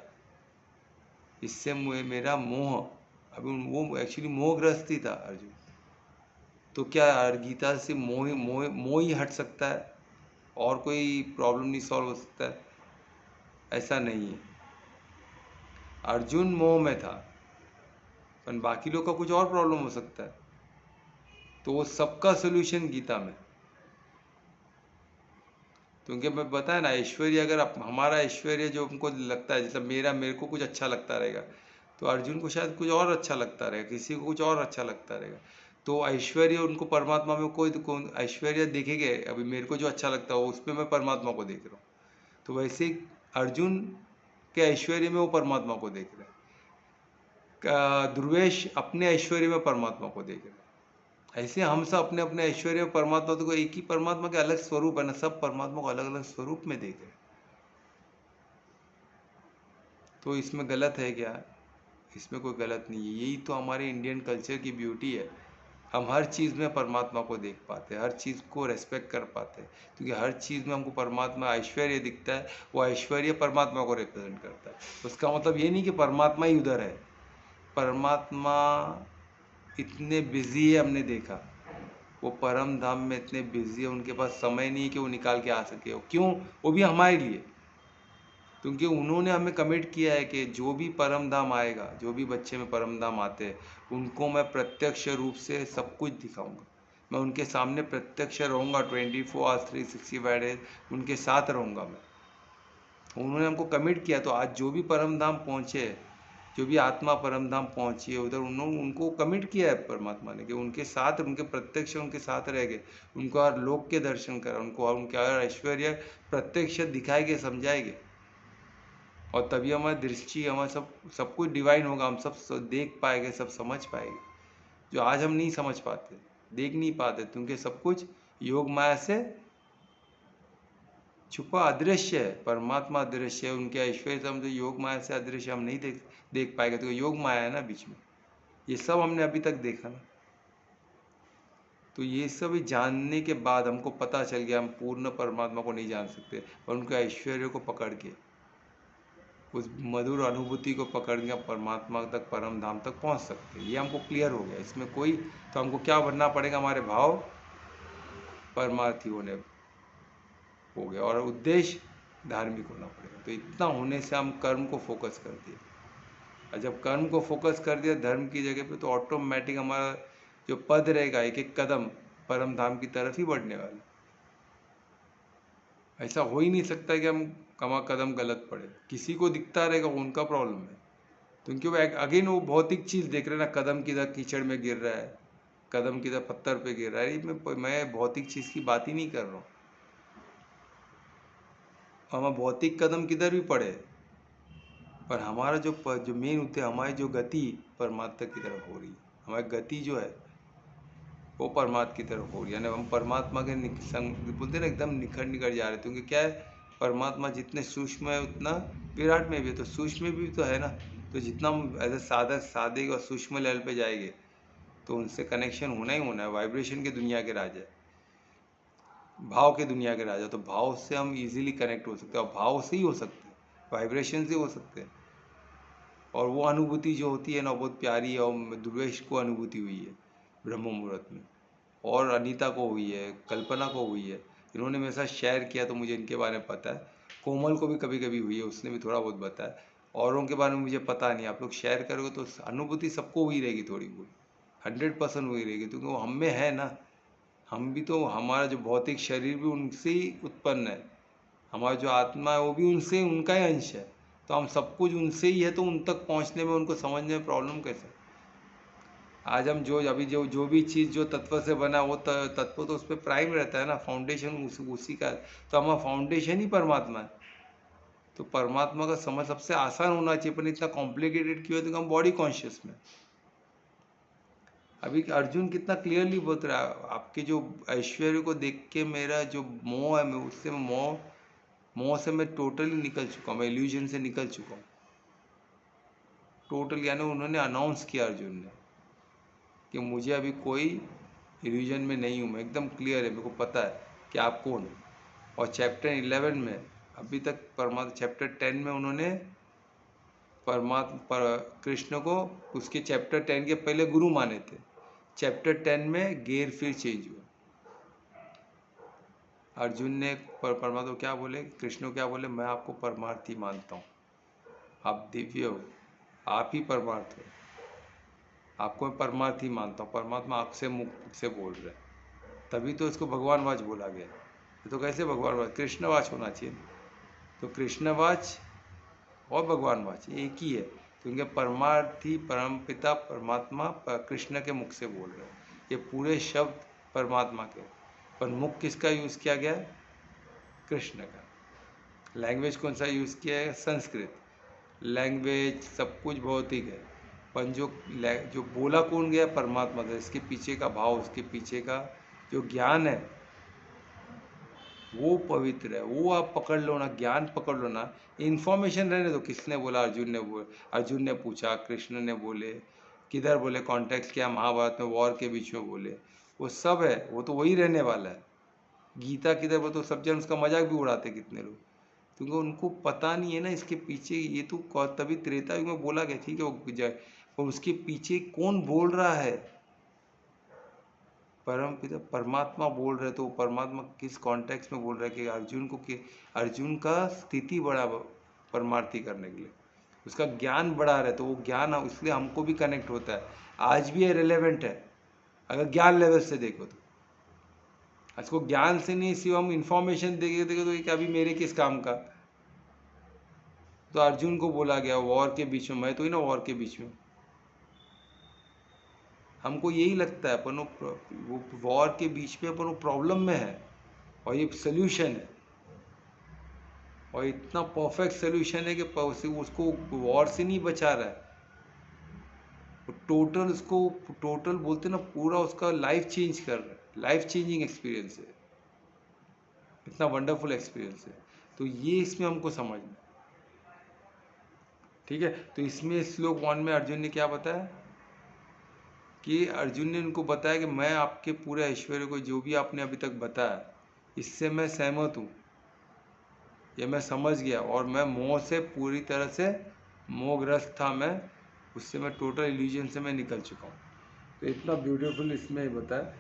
इससे मेरा मोह, अभी वो एक्चुअली मोहग्रस्त ही था अर्जुन। तो क्या गीता से मोह मोह मोह ही हट सकता है और कोई प्रॉब्लम नहीं सॉल्व हो सकता है? ऐसा नहीं है। अर्जुन मोह में था, पर बाकी लोग का कुछ और प्रॉब्लम हो सकता है। तो वो सबका सोल्यूशन गीता में। क्योंकि मैं बताया ना, ऐश्वर्य अगर हमारा ऐश्वर्य जो हमको लगता है, जैसे मेरे को कुछ अच्छा लगता रहेगा, तो अर्जुन को शायद कुछ और अच्छा लगता रहेगा, किसी को कुछ और अच्छा लगता रहेगा। तो ऐश्वर्य उनको परमात्मा में कोई ऐश्वर्य देखेंगे। अभी मेरे को जो अच्छा लगता है उसमें मैं परमात्मा को देख रहा हूँ, तो वैसे ही अर्जुन के ऐश्वर्य में वो परमात्मा को देख रहे हैं, ध्रुवेश अपने ऐश्वर्य में परमात्मा को देख रहे हैं। ऐसे हम सब अपने अपने ऐश्वर्य में परमात्मा को, एक ही परमात्मा के अलग स्वरूप है ना, सब परमात्मा को अलग अलग स्वरूप में देख रहे हैं। तो इसमें गलत है क्या? इसमें कोई गलत नहीं है। यही तो हमारे इंडियन कल्चर की ब्यूटी है। हम हर चीज़ में परमात्मा को देख पाते हैं, हर चीज़ को रेस्पेक्ट कर पाते हैं, क्योंकि हर चीज़ में हमको परमात्मा ऐश्वर्य दिखता है। वो ऐश्वर्य परमात्मा को रिप्रेजेंट करता है। उसका मतलब ये नहीं कि परमात्मा ही उधर है। परमात्मा इतने बिजी है, हमने देखा वो परम धाम में इतने बिजी है, उनके पास समय नहीं है कि वो निकाल के आ सके। क्यों? वो भी हमारे लिए, क्योंकि उन्होंने हमें कमिट किया है कि जो भी परम धाम आएगा, जो भी बच्चे में परम धाम आते हैं, उनको मैं प्रत्यक्ष रूप से सब कुछ दिखाऊंगा। मैं उनके सामने प्रत्यक्ष रहूंगा, 24 आवर्स 365 डेज उनके साथ रहूंगा मैं। उन्होंने हमको कमिट किया। तो आज जो भी परम धाम पहुँचे, जो भी आत्मा परम धाम पहुँची है उधर, उन्होंने उनको कमिट किया है परमात्मा ने कि उनके साथ, उनके प्रत्यक्ष उनके साथ रह गए, उनको हर लोक के दर्शन करा, उनको और उनके हर ऐश्वर्य प्रत्यक्ष दिखाएंगे, समझाएंगे। और तभी हमारी दृष्टि, हमारा सब कुछ डिवाइन होगा। हम सब देख पाएंगे, सब समझ पाएंगे, जो आज हम नहीं समझ पाते, देख नहीं पाते, क्योंकि सब कुछ योग माया से छुपा अदृश्य है। परमात्मा अदृश्य है, उनके ऐश्वर्य से हम जो योग माया से अदृश्य हम नहीं देख पाएंगे। तो योग माया है ना बीच में, ये सब हमने अभी तक देखा ना। तो ये सब जानने के बाद हमको पता चल गया हम पूर्ण परमात्मा को नहीं जान सकते, और उनके ऐश्वर्य को पकड़ के, उस मधुर अनुभूति को पकड़ के परमात्मा तक, परम धाम तक पहुंच सकते हैं। ये हमको क्लियर हो गया। इसमें कोई, तो हमको क्या बनना पड़ेगा? हमारे भाव परमार्थी होने हो गया, और उद्देश्य धार्मिक होना पड़ेगा। तो इतना होने से हम कर्म को फोकस कर दिए, और जब कर्म को फोकस कर दिया धर्म की जगह पे, तो ऑटोमेटिक हमारा जो पद रहेगा, एक एक कदम परम धाम की तरफ ही बढ़ने वाला। ऐसा हो ही नहीं सकता कि हम कमा कदम गलत पड़े। किसी को दिखता रहेगा वो उनका प्रॉब्लम है, क्योंकि वो अगेन वो भौतिक चीज़ देख रहे हैं ना। कदम किधर कीचड़ में गिर रहा है, कदम किधर पत्थर पे गिर रहा है। मैं भौतिक चीज़ की बात ही नहीं कर रहा हूँ। हमारा भौतिक कदम किधर भी पड़े, पर हमारा जो मेन उद्देश्य, हमारी जो गति परमात्मा की तरफ हो रही है, हमारी गति जो है वो परमात्मा की तरफ हो रही है। यानी हम परमात्मा के बोलते ना, एकदम निखर जा रहे थे। क्योंकि क्या है, परमात्मा जितने सूक्ष्म है उतना विराट में भी है, तो सूक्ष्म में भी तो है ना। तो जितना हम एज ए सादे और सूक्ष्म लेवल पे जाएंगे, तो उनसे कनेक्शन होना ही होना है। वाइब्रेशन की दुनिया के राजा, भाव के दुनिया के राजा, तो भाव से हम इजीली कनेक्ट हो सकते हैं, और भाव से ही हो सकते हैं, वाइब्रेशन से हो सकते हैं। और वो अनुभूति जो होती है ना, बहुत प्यारी है। और ध्रुवेश को अनुभूति हुई है ब्रह्म मुहूर्त में, और अनीता को हुई है, कल्पना को हुई है। इन्होंने मेरे साथ शेयर किया तो मुझे इनके बारे में पता है। कोमल को भी कभी कभी हुई है, उसने भी थोड़ा बहुत बताया। औरों के बारे में मुझे पता नहीं। आप लोग शेयर करोगे तो अनुभूति सबको हुई रहेगी, थोड़ी बहुत 100% हुई रहेगी, क्योंकि वो हम में है ना। हम भी तो, हमारा जो भौतिक शरीर भी उनसे ही उत्पन्न है, हमारा जो आत्मा है वो भी उनसे, उनका ही अंश है। तो हम सब कुछ उनसे ही है, तो उन तक पहुँचने में, उनको समझने में प्रॉब्लम कैसे? आज हम अभी जो भी चीज़ जो तत्व से बना, वो तत्व तो उस पर प्राइम रहता है ना, फाउंडेशन उसी का। तो हमारा फाउंडेशन ही परमात्मा है। तो परमात्मा का समझ सबसे आसान होना चाहिए, पर इतना कॉम्प्लिकेटेड क्यों है? तो हम बॉडी कॉन्शियस में, अभी अर्जुन कितना क्लियरली बता रहा है, आपके जो ऐश्वर्य को देख के मेरा जो मोह है, मैं उससे मोह से मैं टोटली निकल चुका हूँ, मैं इल्यूजन से निकल चुका हूँ टोटल। यानी उन्होंने अनाउंस किया अर्जुन ने कि मुझे अभी कोई इल्यूजन में नहीं हूँ, मैं एकदम क्लियर है, मेरे को पता है कि आप कौन हो। और चैप्टर 11 में अभी तक परमात्मा, चैप्टर 10 में उन्होंने परमात्मा कृष्ण को उसके चैप्टर 10 के पहले गुरु माने थे। चैप्टर 10 में गेयर फिर चेंज हुआ। अर्जुन ने परमात्मा क्या बोले, कृष्ण को क्या बोले, मैं आपको परमार्थी मानता हूँ, आप दिव्य हो, आप ही परमार्थ हो, आपको मैं परमार्थी मानता हूँ। परमात्मा आपसे मुख से बोल रहे हैं, तभी तो इसको भगवानवाच बोला गया। तो कैसे भगवानवाच, कृष्णवाच होना चाहिए। तो कृष्णवाच और भगवानवाच एक ही है, क्योंकि परमार्थी परमपिता परमात्मा कृष्ण के मुख से बोल रहे हैं। ये पूरे शब्द परमात्मा के, पर मुख किसका यूज़ किया गया है, कृष्ण का। लैंग्वेज कौन सा यूज़ किया है, संस्कृत। लैंग्वेज सब कुछ भौतिक है, पर जो बोला कौन गया, परमात्मा का। इसके पीछे का भाव, उसके पीछे का जो ज्ञान है वो पवित्र है, वो आप पकड़ लो ना, ज्ञान पकड़ लो ना। इन्फॉर्मेशन रहने दो, किसने बोला, अर्जुन ने पूछा, कृष्ण ने बोले, किधर बोले, कॉन्टेक्स्ट क्या, महाभारत में वॉर के बीच में बोले, वो सब है, वो तो वही रहने वाला है। गीता किधर, वो तो सब जन उसका मजाक भी उड़ाते कितने लोग, क्योंकि उनको पता नहीं है ना इसके पीछे। ये तो तभी त्रेता युग में बोला गया, ठीक है वो जाए, पर उसके पीछे कौन बोल रहा है, परम पिता परमात्मा बोल रहे। तो परमात्मा किस कॉन्टेक्स्ट में बोल रहे कि अर्जुन को, कि अर्जुन का स्थिति बड़ा परमार्थी करने के लिए, उसका ज्ञान बढ़ा रहे, तो वो ज्ञान इसलिए हमको भी कनेक्ट होता है, आज भी ये रिलेवेंट है अगर ज्ञान लेवल से देखो तो। इसको ज्ञान से नहीं, सिर्फ हम इंफॉर्मेशन देखे तो ये अभी मेरे किस काम का। तो अर्जुन को बोला गया वॉर के बीच में, मैं तो ही ना वॉर के बीच में। हमको यही लगता है अपन वो वॉर के बीच में अपन वो प्रॉब्लम में है, और ये सोल्यूशन है, और इतना परफेक्ट सोल्यूशन है कि उसको वॉर से नहीं बचा रहा है, टोटल उसको, टोटल बोलते ना, पूरा उसका लाइफ चेंज कर रहा है, लाइफ चेंजिंग एक्सपीरियंस है, इतना वंडरफुल एक्सपीरियंस है। तो ये इसमें हमको समझना है, ठीक है। तो इसमें श्लोक 1 में अर्जुन ने क्या बताया, कि अर्जुन ने उनको बताया कि मैं आपके पूरे ऐश्वर्य को, जो भी आपने अभी तक बताया, इससे मैं सहमत हूँ, ये मैं समझ गया, और मैं मोह से पूरी तरह से मोहग्रस्त था मैं, उससे मैं टोटल इल्यूजन से मैं निकल चुका हूँ। तो इतना ब्यूटीफुल इसमें बताया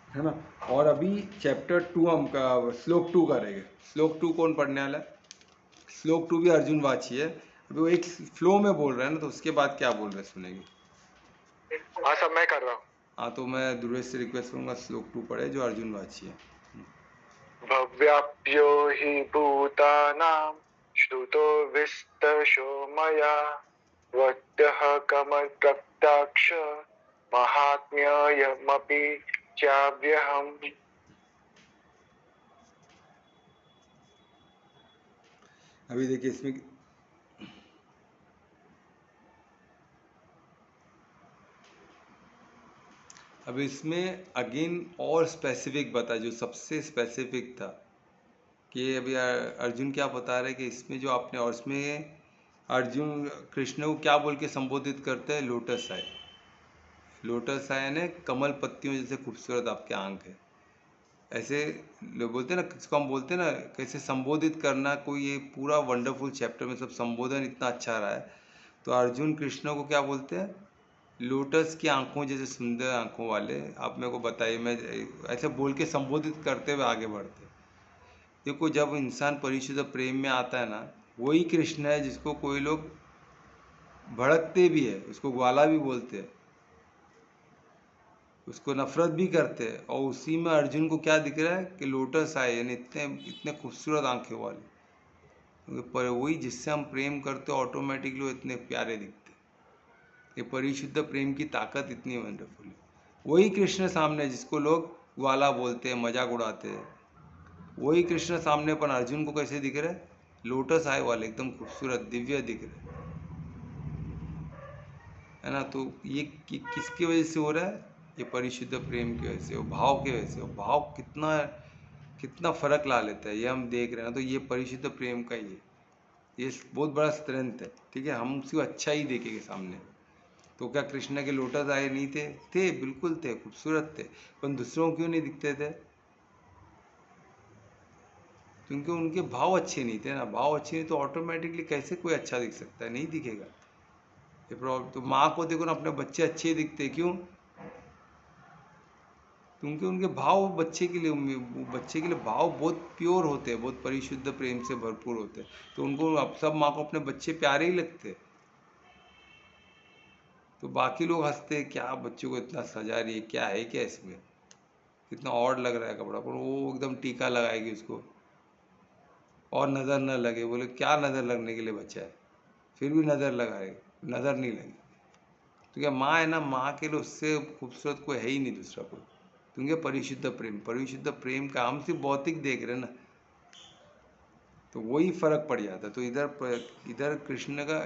है ना। और अभी चैप्टर 2 हम का श्लोक 2 करेंगे। श्लोक 2 कौन पढ़ने वाला है, श्लोक 2 भी अर्जुन वाची है। अभी वो एक फ्लो में बोल रहे हैं ना, तो उसके बाद क्या बोल रहे हैं सुनेंगे। हाँ सब मैं कर रहा हूँ। हाँ, तो मैं ध्रुवेश से रिक्वेस्ट करूँगा श्लोक 2 पढ़े, जो अर्जुन वाची है। भव्याप्यो हि भूतानां श्रुतो विस्तर्शो मया वद्यः कमलकटाक्ष महात्म्यमपि चाव्यहम्। अभी देखिए इसमें अब इसमें अगेन और स्पेसिफिक बता, जो सबसे स्पेसिफिक था, कि अभी अर्जुन क्या बता रहे कि इसमें जो आपने, और इसमें अर्जुन कृष्ण को क्या बोल के संबोधित करते हैं, लोटस आय। लोटस आय ने कमल पत्तियों जैसे खूबसूरत आपके आंख है, ऐसे लोग बोलते हैं ना, किसको हम बोलते हैं ना, कैसे संबोधित करना कोई, ये पूरा वंडरफुल चैप्टर में सब संबोधन इतना अच्छा रहा है। तो अर्जुन कृष्ण को क्या बोलते हैं, लोटस की आंखों जैसे सुंदर आंखों वाले, आप मेरे को बताइए, मैं ऐसे बोल के संबोधित करते हुए आगे बढ़ते। देखो जब इंसान परिशुद्ध प्रेम में आता है ना, वही कृष्ण है जिसको कोई लोग भड़कते भी है, उसको ग्वाला भी बोलते हैं, उसको नफरत भी करते हैं, और उसी में अर्जुन को क्या दिख रहा है कि लोटस आए, यानी इतने इतने खूबसूरत आंखें वाले, पर वही जिससे हम प्रेम करते ऑटोमेटिकली वो इतने प्यारे दिखते। ये परिशुद्ध प्रेम की ताकत इतनी वंडरफुल है। वही कृष्ण सामने जिसको लोग ग्वाला बोलते हैं, मजाक उड़ाते हैं, वही कृष्ण सामने अपन अर्जुन को कैसे दिख रहे, लोटस आए वाले, एकदम खूबसूरत दिव्य दिख रहे, है ना। तो ये किसकी वजह से हो रहा है? ये परिशुद्ध प्रेम की वजह से, वो भाव की वजह से। वो भाव कितना कितना फर्क ला लेता है ये हम देख रहे हैं। तो ये परिशुद्ध प्रेम का ही है, ये बहुत बड़ा स्ट्रेंथ है। ठीक है, हम उसको अच्छा ही देखेंगे सामने। तो क्या कृष्ण के लोटस आए नहीं थे? थे, बिल्कुल थे, खूबसूरत थे, पर दूसरों को क्यों नहीं दिखते थे? क्योंकि उनके भाव अच्छे नहीं थे ना। भाव अच्छे नहीं तो ऑटोमेटिकली कैसे कोई अच्छा दिख सकता है? नहीं दिखेगा। ये प्रॉब्लम। तो माँ को देखो ना, अपने बच्चे अच्छे दिखते, क्यों? क्योंकि उनके भाव बच्चे के लिए, बच्चे के लिए भाव बहुत प्योर होते हैं, बहुत परिशुद्ध प्रेम से भरपूर होते हैं। तो उनको अब सब माँ को अपने बच्चे प्यारे ही लगते हैं। तो बाकी लोग हंसते हैं, क्या बच्चों को इतना सजा रही है, क्या है क्या इसमें, कितना ऑड लग रहा है कपड़ा, पर वो एकदम टीका लगाएगी उसको और नज़र न लगे। बोले क्या नज़र लगने के लिए बच्चा है? फिर भी नज़र लगाएगी, नज़र नहीं लगी। तो क्या माँ है ना, माँ के लिए उससे खूबसूरत कोई है ही नहीं दूसरा कोई। क्योंकि परिशुद्ध प्रेम, परिशुद्ध प्रेम का हम सिर्फ भौतिक देख रहे हैं ना, तो वही फर्क पड़ जाता है। तो इधर कृष्ण का,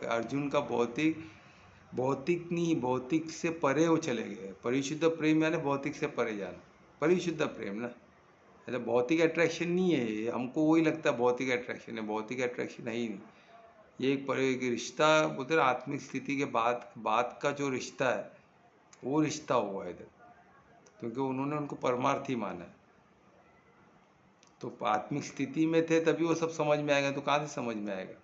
अर्जुन का भौतिक, भौतिक नहीं, भौतिक से परे वो चले गए। परिशुद्ध प्रेम यानी भौतिक से परे जाना, परिशुद्ध प्रेम ना। ऐसा भौतिक अट्रैक्शन नहीं है ये, हमको वही लगता है भौतिक अट्रैक्शन है, भौतिक अट्रैक्शन है ही नहीं। ये एक रिश्ता बोलते हैं, आत्मिक स्थिति के बाद का जो रिश्ता है, वो रिश्ता हुआ है इधर। क्योंकि उन्होंने उनको परमार्थी माना है। तो आत्मिक स्थिति में थे तभी वो सब समझ में आएगा, तो कहाँ से समझ में आएगा?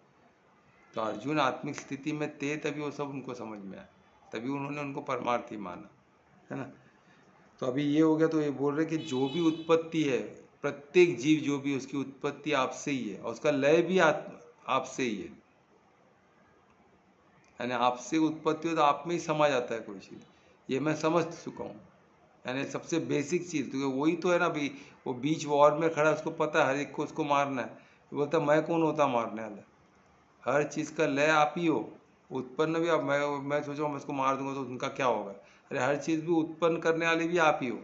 तो अर्जुन आत्मिक स्थिति में थे तभी वो सब उनको समझ में आया, तभी उन्होंने उनको परमार्थी माना, है ना। तो अभी ये हो गया। तो ये बोल रहे कि जो भी उत्पत्ति है, प्रत्येक जीव जो भी, उसकी उत्पत्ति आपसे ही है और उसका लय भी आपसे ही है। यानी आपसे उत्पत्ति हो तो आप में ही समा जाता है कोई चीज़, ये मैं समझ चुका हूँ। यानी सबसे बेसिक चीज़ तो वही तो है ना। अभी वो बीच वॉर में खड़ा, उसको पता है हर एक को उसको मारना है, तो बोलता मैं कौन होता मारने वाला? हर चीज़ का लय आप ही हो, उत्पन्न भी आप। मैं सोचा मैं उसको मार दूंगा तो उनका क्या होगा? अरे हर चीज़ भी उत्पन्न करने वाले भी आप ही हो।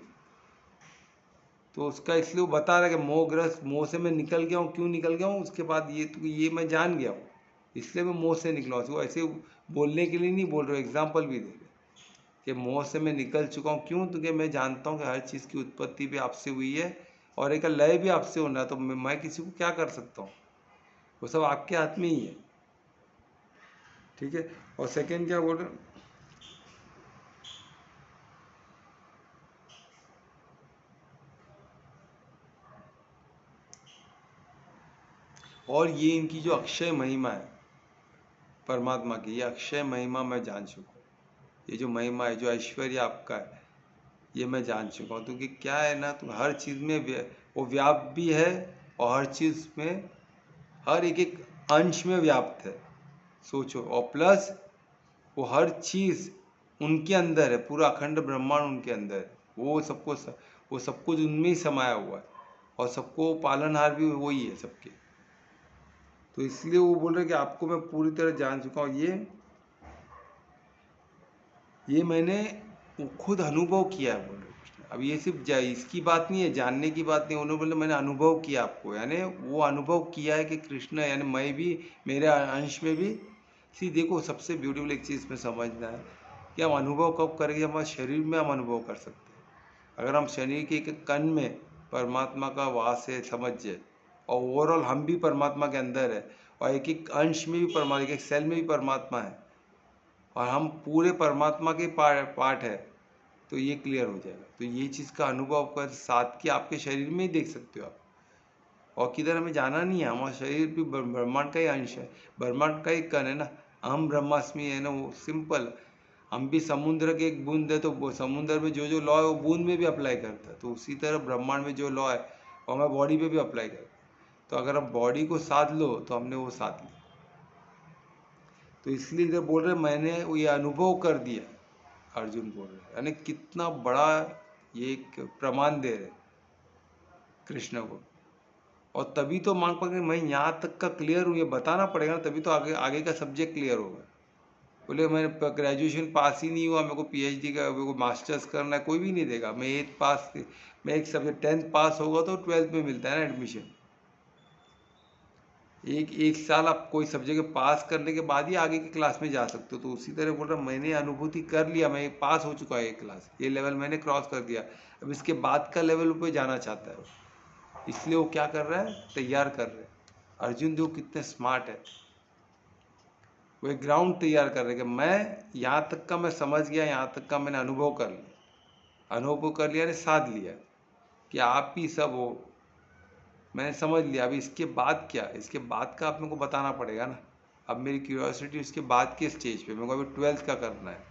तो उसका इसलिए वो बता रहा है कि मोहग्रस्त, मोह से मैं निकल गया हूँ। क्यों निकल गया हूँ? उसके बाद ये मैं जान गया हूँ, इसलिए मैं मोह से निकला हूँ। वो ऐसे बोलने के लिए नहीं बोल रहे, एग्जाम्पल भी दे रहे कि मोह से मैं निकल चुका हूँ। क्यों? क्योंकि मैं जानता हूँ कि हर चीज़ की उत्पत्ति भी आपसे हुई है और एक लय भी आपसे होना है। तो मैं किसी को क्या कर सकता हूँ? वो सब आपके हाथ में ही है। ठीक है। और सेकेंड क्या बोल रहे हैं? और ये इनकी जो अक्षय महिमा है परमात्मा की, ये अक्षय महिमा मैं जान चुका हूँ। ये जो महिमा है, जो ऐश्वर्य आपका है, ये मैं जान चुका हूँ। क्योंकि क्या है ना, तो हर चीज़ में वो व्याप्त भी है और हर चीज़ में, हर एक एक अंश में व्याप्त है। सोचो, और प्लस वो हर चीज़ उनके अंदर है, पूरा अखंड ब्रह्मांड उनके अंदर है। वो सब कुछ उनमें ही समाया हुआ है और सबको पालनहार भी वही है सबके। तो इसलिए वो बोल रहे कि आपको मैं पूरी तरह जान चुका हूँ। ये मैंने खुद अनुभव किया है, बोल रहे कृष्ण। अब ये सिर्फ इसकी बात नहीं है, जानने की बात नहीं। उन्होंने बोले मैंने अनुभव किया आपको, यानी वो अनुभव किया है कि कृष्ण, यानी मैं भी, मेरे अंश में भी। सी देखो, सबसे ब्यूटीफुल एक चीज़ में समझना है कि हम अनुभव कब करेंगे? हमारे शरीर में हम अनुभव कर सकते हैं। अगर हम शरीर के एक कण में परमात्मा का वास है समझ जाए, और ओवरऑल हम भी परमात्मा के अंदर है, और एक एक अंश में भी परमात्मा, एक एक सेल में भी परमात्मा है, और हम पूरे परमात्मा के पार्ट है, तो ये क्लियर हो जाएगा। तो ये चीज़ का अनुभव कर साथ की आपके शरीर में ही देख सकते हो आप। और किधर हमें जाना नहीं है, हमारा शरीर भी ब्रह्मांड का ही अंश है, ब्रह्मांड का ही कण है ना। हम ब्रह्मास्मि है ना, वो सिंपल। हम भी समुद्र के एक बूंद है, तो वो समुद्र में जो जो लॉ है वो बूंद में भी अप्लाई करता है। तो उसी तरह ब्रह्मांड में जो लॉ है वो हमारे बॉडी पे भी अप्लाई करता है। तो अगर आप बॉडी को साध लो तो हमने वो साध लिया। तो इसलिए इधर बोल रहे मैंने वो ये अनुभव कर दिया, अर्जुन बोल रहे, यानी कितना बड़ा ये एक प्रमाण दे रहे कृष्ण को। और तभी तो मांग पाएंगे मैं यहाँ तक का क्लियर हूँ, ये बताना पड़ेगा ना, तभी तो आगे आगे का सब्जेक्ट क्लियर होगा। बोले मैं ग्रेजुएशन पास ही नहीं हुआ, मेरे को पीएचडी का, मेरे को मास्टर्स करना है, कोई भी नहीं देगा। मैं एक सब्जेक्ट 10th पास होगा तो 12th में मिलता है ना एडमिशन। एक एक साल आप कोई सब्जेक्ट पास करने के बाद ही आगे की क्लास में जा सकते हो। तो उसी तरह बोल रहा मैंने अनुभूति कर लिया, मैं पास हो चुका है, ये क्लास, ये लेवल मैंने क्रॉस कर दिया, अब इसके बाद का लेवल पे जाना चाहता है, इसलिए वो क्या कर रहा है, तैयार कर रहे हैं। अर्जुन जो कितने स्मार्ट है, वो एक ग्राउंड तैयार कर रहे हैं कि मैं यहाँ तक का मैं समझ गया, यहाँ तक का मैंने अनुभव कर लिया, अनुभव कर लिया ने साध लिया कि आप ही सब हो, मैंने समझ लिया। अभी इसके बाद क्या, इसके बाद का आप मेरे को बताना पड़ेगा ना। अब मेरी क्यूरियोसिटी उसके बाद के स्टेज पे, मेरे को अभी 12th का करना है,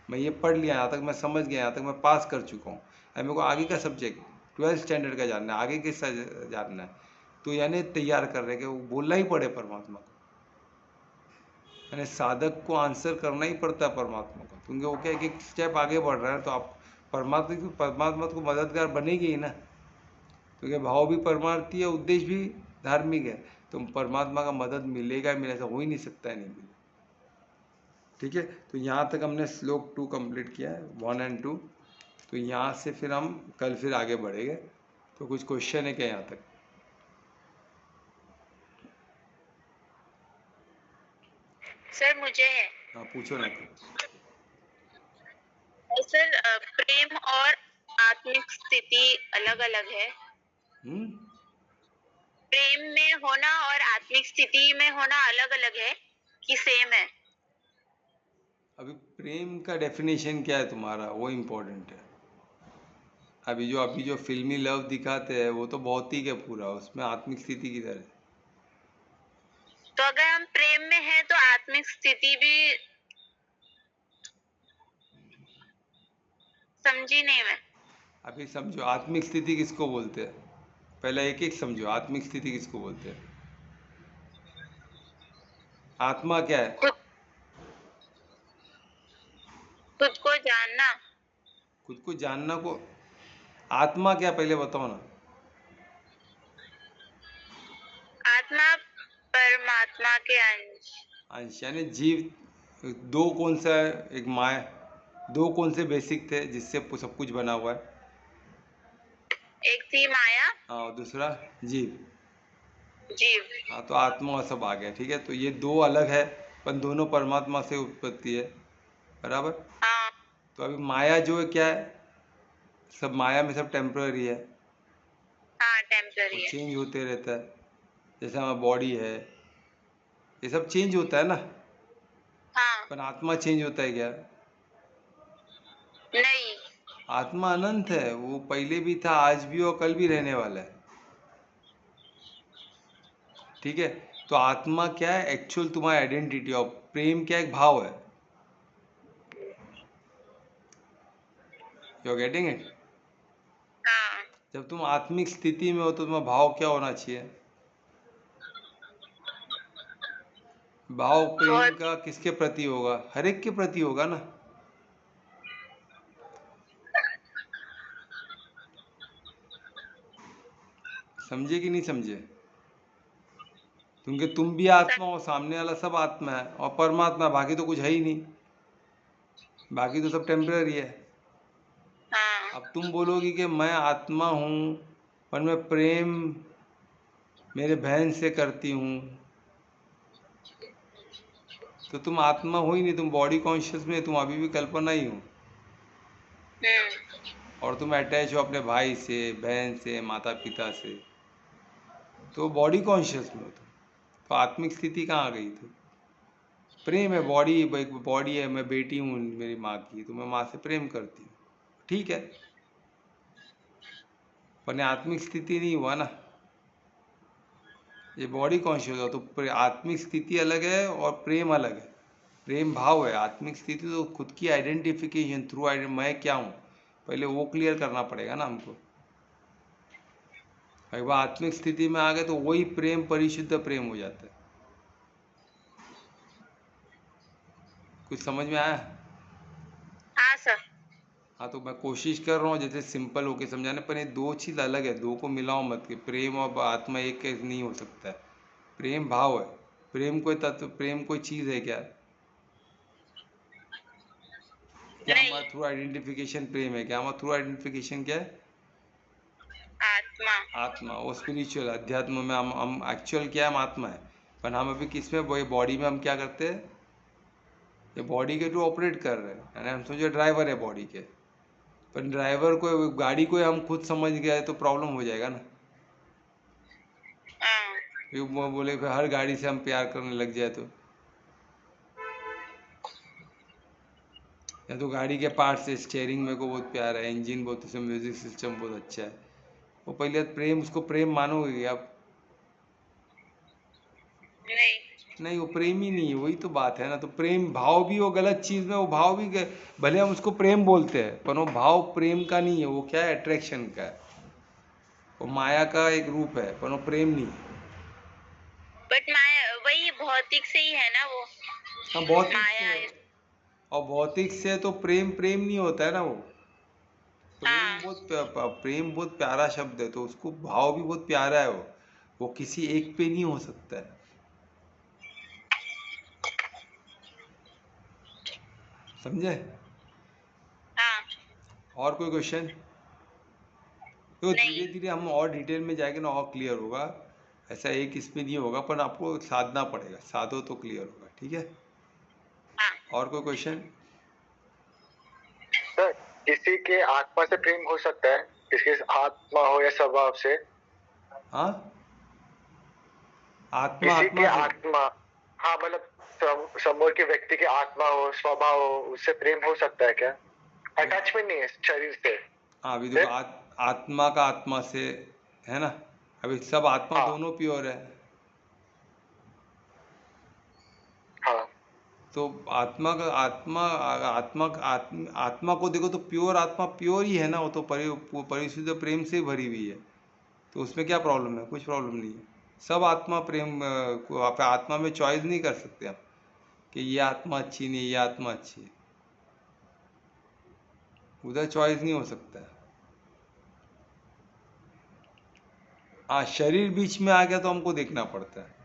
मैं ये पढ़ लिया, यहाँ तक मैं समझ गया, यहाँ तक मैं पास कर चुका हूँ, अब मेरे को आगे का सब्जेक्ट 12th स्टैंडर्ड का जानना है, आगे किसका जानना है। तो यानी तैयार कर रहे कि वो बोलना ही पड़े परमात्मा को, यानी साधक को आंसर करना ही पड़ता है परमात्मा को, क्योंकि वो क्या एक स्टेप आगे बढ़ रहा है, तो आप परमात्मा को मददगार बनेगी ही ना, क्योंकि भाव भी परमार्थी है, उद्देश्य भी धार्मिक है, तो परमात्मा का मदद मिलेगा, मिले ऐसा हो ही नहीं सकता है, नहीं मिले। ठीक है, तो यहाँ तक हमने श्लोक 2 कंप्लीट किया है, 1 और 2। तो यहाँ से फिर हम कल फिर आगे बढ़ेंगे। तो कुछ क्वेश्चन है क्या यहाँ तक? सर मुझे है। हाँ पूछो ना। सर प्रेम और आत्मिक स्थिति अलग अलग है। प्रेम में होना और आत्मिक स्थिति में होना अलग अलग है कि सेम है? अभी प्रेम का डेफिनेशन क्या है तुम्हारा, वो इम्पोर्टेंट है। अभी जो फिल्मी लव दिखाते हैं वो तो भौतिक है पूरा, उसमें आत्मिक स्थिति किधर है? तो अगर हम प्रेम में हैं तो आत्मिक स्थिति भी समझी नहीं मैं। अभी समझो आत्मिक स्थिति किसको बोलते हैं, पहले एक एक समझो, आत्मिक स्थिति किसको बोलते हैं? आत्मा क्या है? खुद को जानना। खुद को जानना को आत्मा क्या, पहले बताओ ना। आत्मा परमात्मा के अंश, यानी जीव। दो कौन सा है, एक माया, दो कौन से बेसिक थे जिससे सब कुछ बना हुआ है? एक थी माया, हाँ, और दूसरा जीव। जीव। हाँ, तो आत्मा सब आ गया। ठीक है, तो ये दो अलग है, पर दोनों परमात्मा से उत्पत्ति है, बराबर। हाँ। तो अभी माया जो है क्या है, सब माया में सब टेम्पररी है, हाँ टेम्पररी है, चेंज होते रहता है, जैसे हमारा बॉडी है, ये सब चेंज होता है ना। हाँ। पर आत्मा चेंज होता है क्या? नहीं। आत्मा अनंत है, वो पहले भी था, आज भी और कल भी रहने वाला है। ठीक है, तो आत्मा क्या है, एक्चुअल तुम्हारी आइडेंटिटी, और प्रेम क्या एक भाव है। You are getting it? हाँ। जब तुम आत्मिक स्थिति में हो तो तुम्हारा भाव क्या होना चाहिए? भाव प्रेम का किसके प्रति होगा? हर एक के प्रति होगा ना। समझे कि नहीं समझे? क्योंकि तुम भी आत्मा हो, सामने वाला सब आत्मा है, और परमात्मा, बाकी तो कुछ है ही नहीं, बाकी तो सब टेम्पररी है। हाँ। अब तुम बोलोगी कि मैं आत्मा हूँ पर मैं प्रेम मेरे बहन से करती हूँ, तो तुम आत्मा हो ही नहीं, तुम बॉडी कॉन्शियस में, तुम अभी भी कल्पना ही हो, और तुम अटैच हो अपने भाई से, बहन से, माता पिता से, तो बॉडी कॉन्शियस में हो तुम, तो आत्मिक स्थिति कहाँ आ गई? तो प्रेम है, बॉडी एक बॉडी है, मैं बेटी हूँ मेरी माँ की, तो मैं माँ से प्रेम करती हूँ, ठीक है, पर आत्मिक स्थिति नहीं हुआ ना, ये बॉडी कॉन्शियस हो, तो आत्मिक स्थिति अलग है और प्रेम अलग है। प्रेम भाव है, आत्मिक स्थिति तो खुद की आइडेंटिफिकेशन थ्रू मैं क्या हूँ, पहले वो क्लियर करना पड़ेगा ना हमको। एक बार आत्मिक स्थिति में आ गए तो वही प्रेम परिशुद्ध प्रेम हो जाता है। कुछ समझ में आया? हाँ सर। हाँ, तो मैं कोशिश कर रहा हूँ जैसे सिंपल होके समझाने, पर ये दो चीज़ अलग है, दो को मिलाओ मत, कि प्रेम और आत्मा एक नहीं हो सकता है। प्रेम भाव है, प्रेम कोई तत्व, प्रेम कोई चीज़ है क्या? क्या हमारा थ्रू आइडेंटिफिकेशन प्रेम है क्या? हमारा थ्रू आइडेंटिफिकेशन क्या है? आत्मा। आत्मा, वो स्पिरिचुअल अध्यात्म में हम एक्चुअल क्या है, हम आत्मा है। पर हम अभी किस में, वो बॉडी में हम क्या करते हैं, ये बॉडी के थ्रू ऑपरेट कर रहे हैं, यानी हम समझो ड्राइवर है बॉडी के, पर ड्राइवर को, गाड़ी को हम खुद समझ गए तो प्रॉब्लम हो जाएगा ना। हाँ। ये वो बोले कि हर गाड़ी से हम प्यार करने लग जाए तो, या तो गाड़ी के पार्ट्स से, स्टेयरिंग मेरे को बहुत प्यार है, इंजन बहुत अच्छा, म्यूजिक सिस्टम बहुत अच्छा है, वो पहले प्रेम, उसको प्रेम मानोगे आप? नहीं। नहीं, वो प्रेम ही नहीं है, वही तो बात है ना। तो प्रेम भाव भी वो गलत चीज़ में, वो भाव भी भले हम उसको प्रेम बोलते हैं, पर वो भाव प्रेम का नहीं है, वो क्या है, अट्रैक्शन का है, वो माया का एक रूप है, पर वो प्रेम नहीं है। बट माया वही भौतिक से ही है ना वो, हाँ, भौतिक से माया है, और भौतिक से तो प्रेम प्रेम नहीं होता है ना वो। तो हाँ। प्रेम बहुत प्यारा शब्द है, तो उसको भाव भी बहुत प्यारा है वो किसी एक पे नहीं हो सकता है, समझे? हाँ। और कोई क्वेश्चन? तो नहीं। धीरे धीरे हम और डिटेल में जाएंगे ना, और क्लियर होगा, ऐसा एक इसमें नहीं होगा, पर आपको साधना पड़ेगा, साधो तो क्लियर होगा, ठीक है? हाँ। और कोई क्वेश्चन? सर, किसी के आत्मा से प्रेम हो सकता है, किसी के आत्मा हो या स्वभाव से? हाँ, आत्मा किसी के आत्मा से, आत्मा, हाँ मतलब समोर के व्यक्ति के आत्मा हो, स्वभाव हो, उससे प्रेम हो सकता है क्या? अटैचमेंट नहीं है शरीर से। हाँ अभी देखो, आत्मा का आत्मा से, है ना, अभी सब आत्मा हाँ दोनों प्योर है, हाँ तो आत्मा का आत्मा, आत्मा को देखो तो प्योर आत्मा प्योर ही है ना, वो तो परिशुद्ध प्रेम से ही भरी हुई है, तो उसमें क्या प्रॉब्लम है? कुछ प्रॉब्लम नहीं है। सब आत्मा प्रेम को, आप आत्मा में चॉइस नहीं कर सकते आप कि ये आत्मा अच्छी नहीं, ये आत्मा अच्छी है, उधर चॉइस नहीं हो सकता है। हाँ, शरीर बीच में आ गया तो हमको देखना पड़ता है,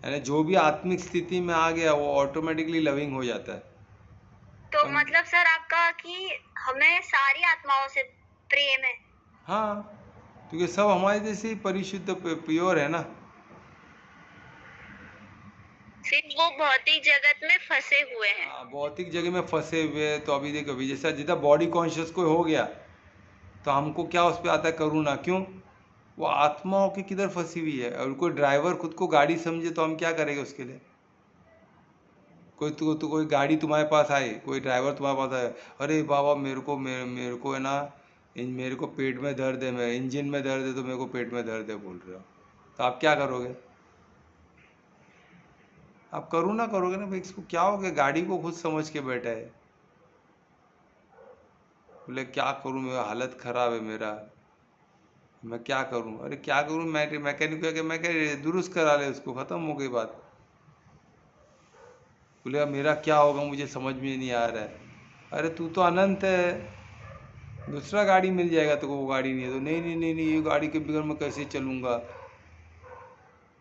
यानी जो भी आत्मिक स्थिति में आ गया वो ऑटोमेटिकली लविंग हो जाता है। तो मतलब सर आपका कि हमें सारी आत्माओं से प्रेम है? हाँ, क्योंकि सब हमारे जैसे ही परिशुद्ध प्योर है ना। सिर्फ वो भौतिक जगत में फंसे हुए हैं। हाँ, भौतिक जगह में फंसे हुए हैं, तो अभी देखो, अभी जैसा जितना बॉडी कॉन्शियस कोई हो गया तो हमको क्या उस पर आता है, करुणा, क्यों? वो आत्माओं की किधर फंसी हुई है, और कोई ड्राइवर खुद को गाड़ी समझे तो हम क्या करेंगे उसके लिए? कोई गाड़ी तुम्हारे पास आए, कोई ड्राइवर तुम्हारे पास आए, अरे बाबा मेरे को है ना, मेरे को पेट में दर्द है, मेरे इंजन में दर्द है, तो मेरे को पेट में दर्द है बोल रहे हो, तो आप क्या करोगे? आप करुणा करोगे ना भाई, इसको क्या हो गया, गाड़ी को खुद समझ के बैठा है, बोले क्या करूँ, मेरा हालत खराब है मेरा, मैं क्या करूँ? अरे क्या करूँ, मैकेनिक को, मैं क्या दुरुस्त करा ले उसको, ख़त्म हो गई बात। बोले अब मेरा क्या होगा, मुझे समझ में नहीं आ रहा है। अरे तू तो अनंत है, दूसरा गाड़ी मिल जाएगा, तो वो गाड़ी नहीं है तो नहीं नहीं नहीं नहीं, ये गाड़ी के बगैर मैं कैसे चलूँगा,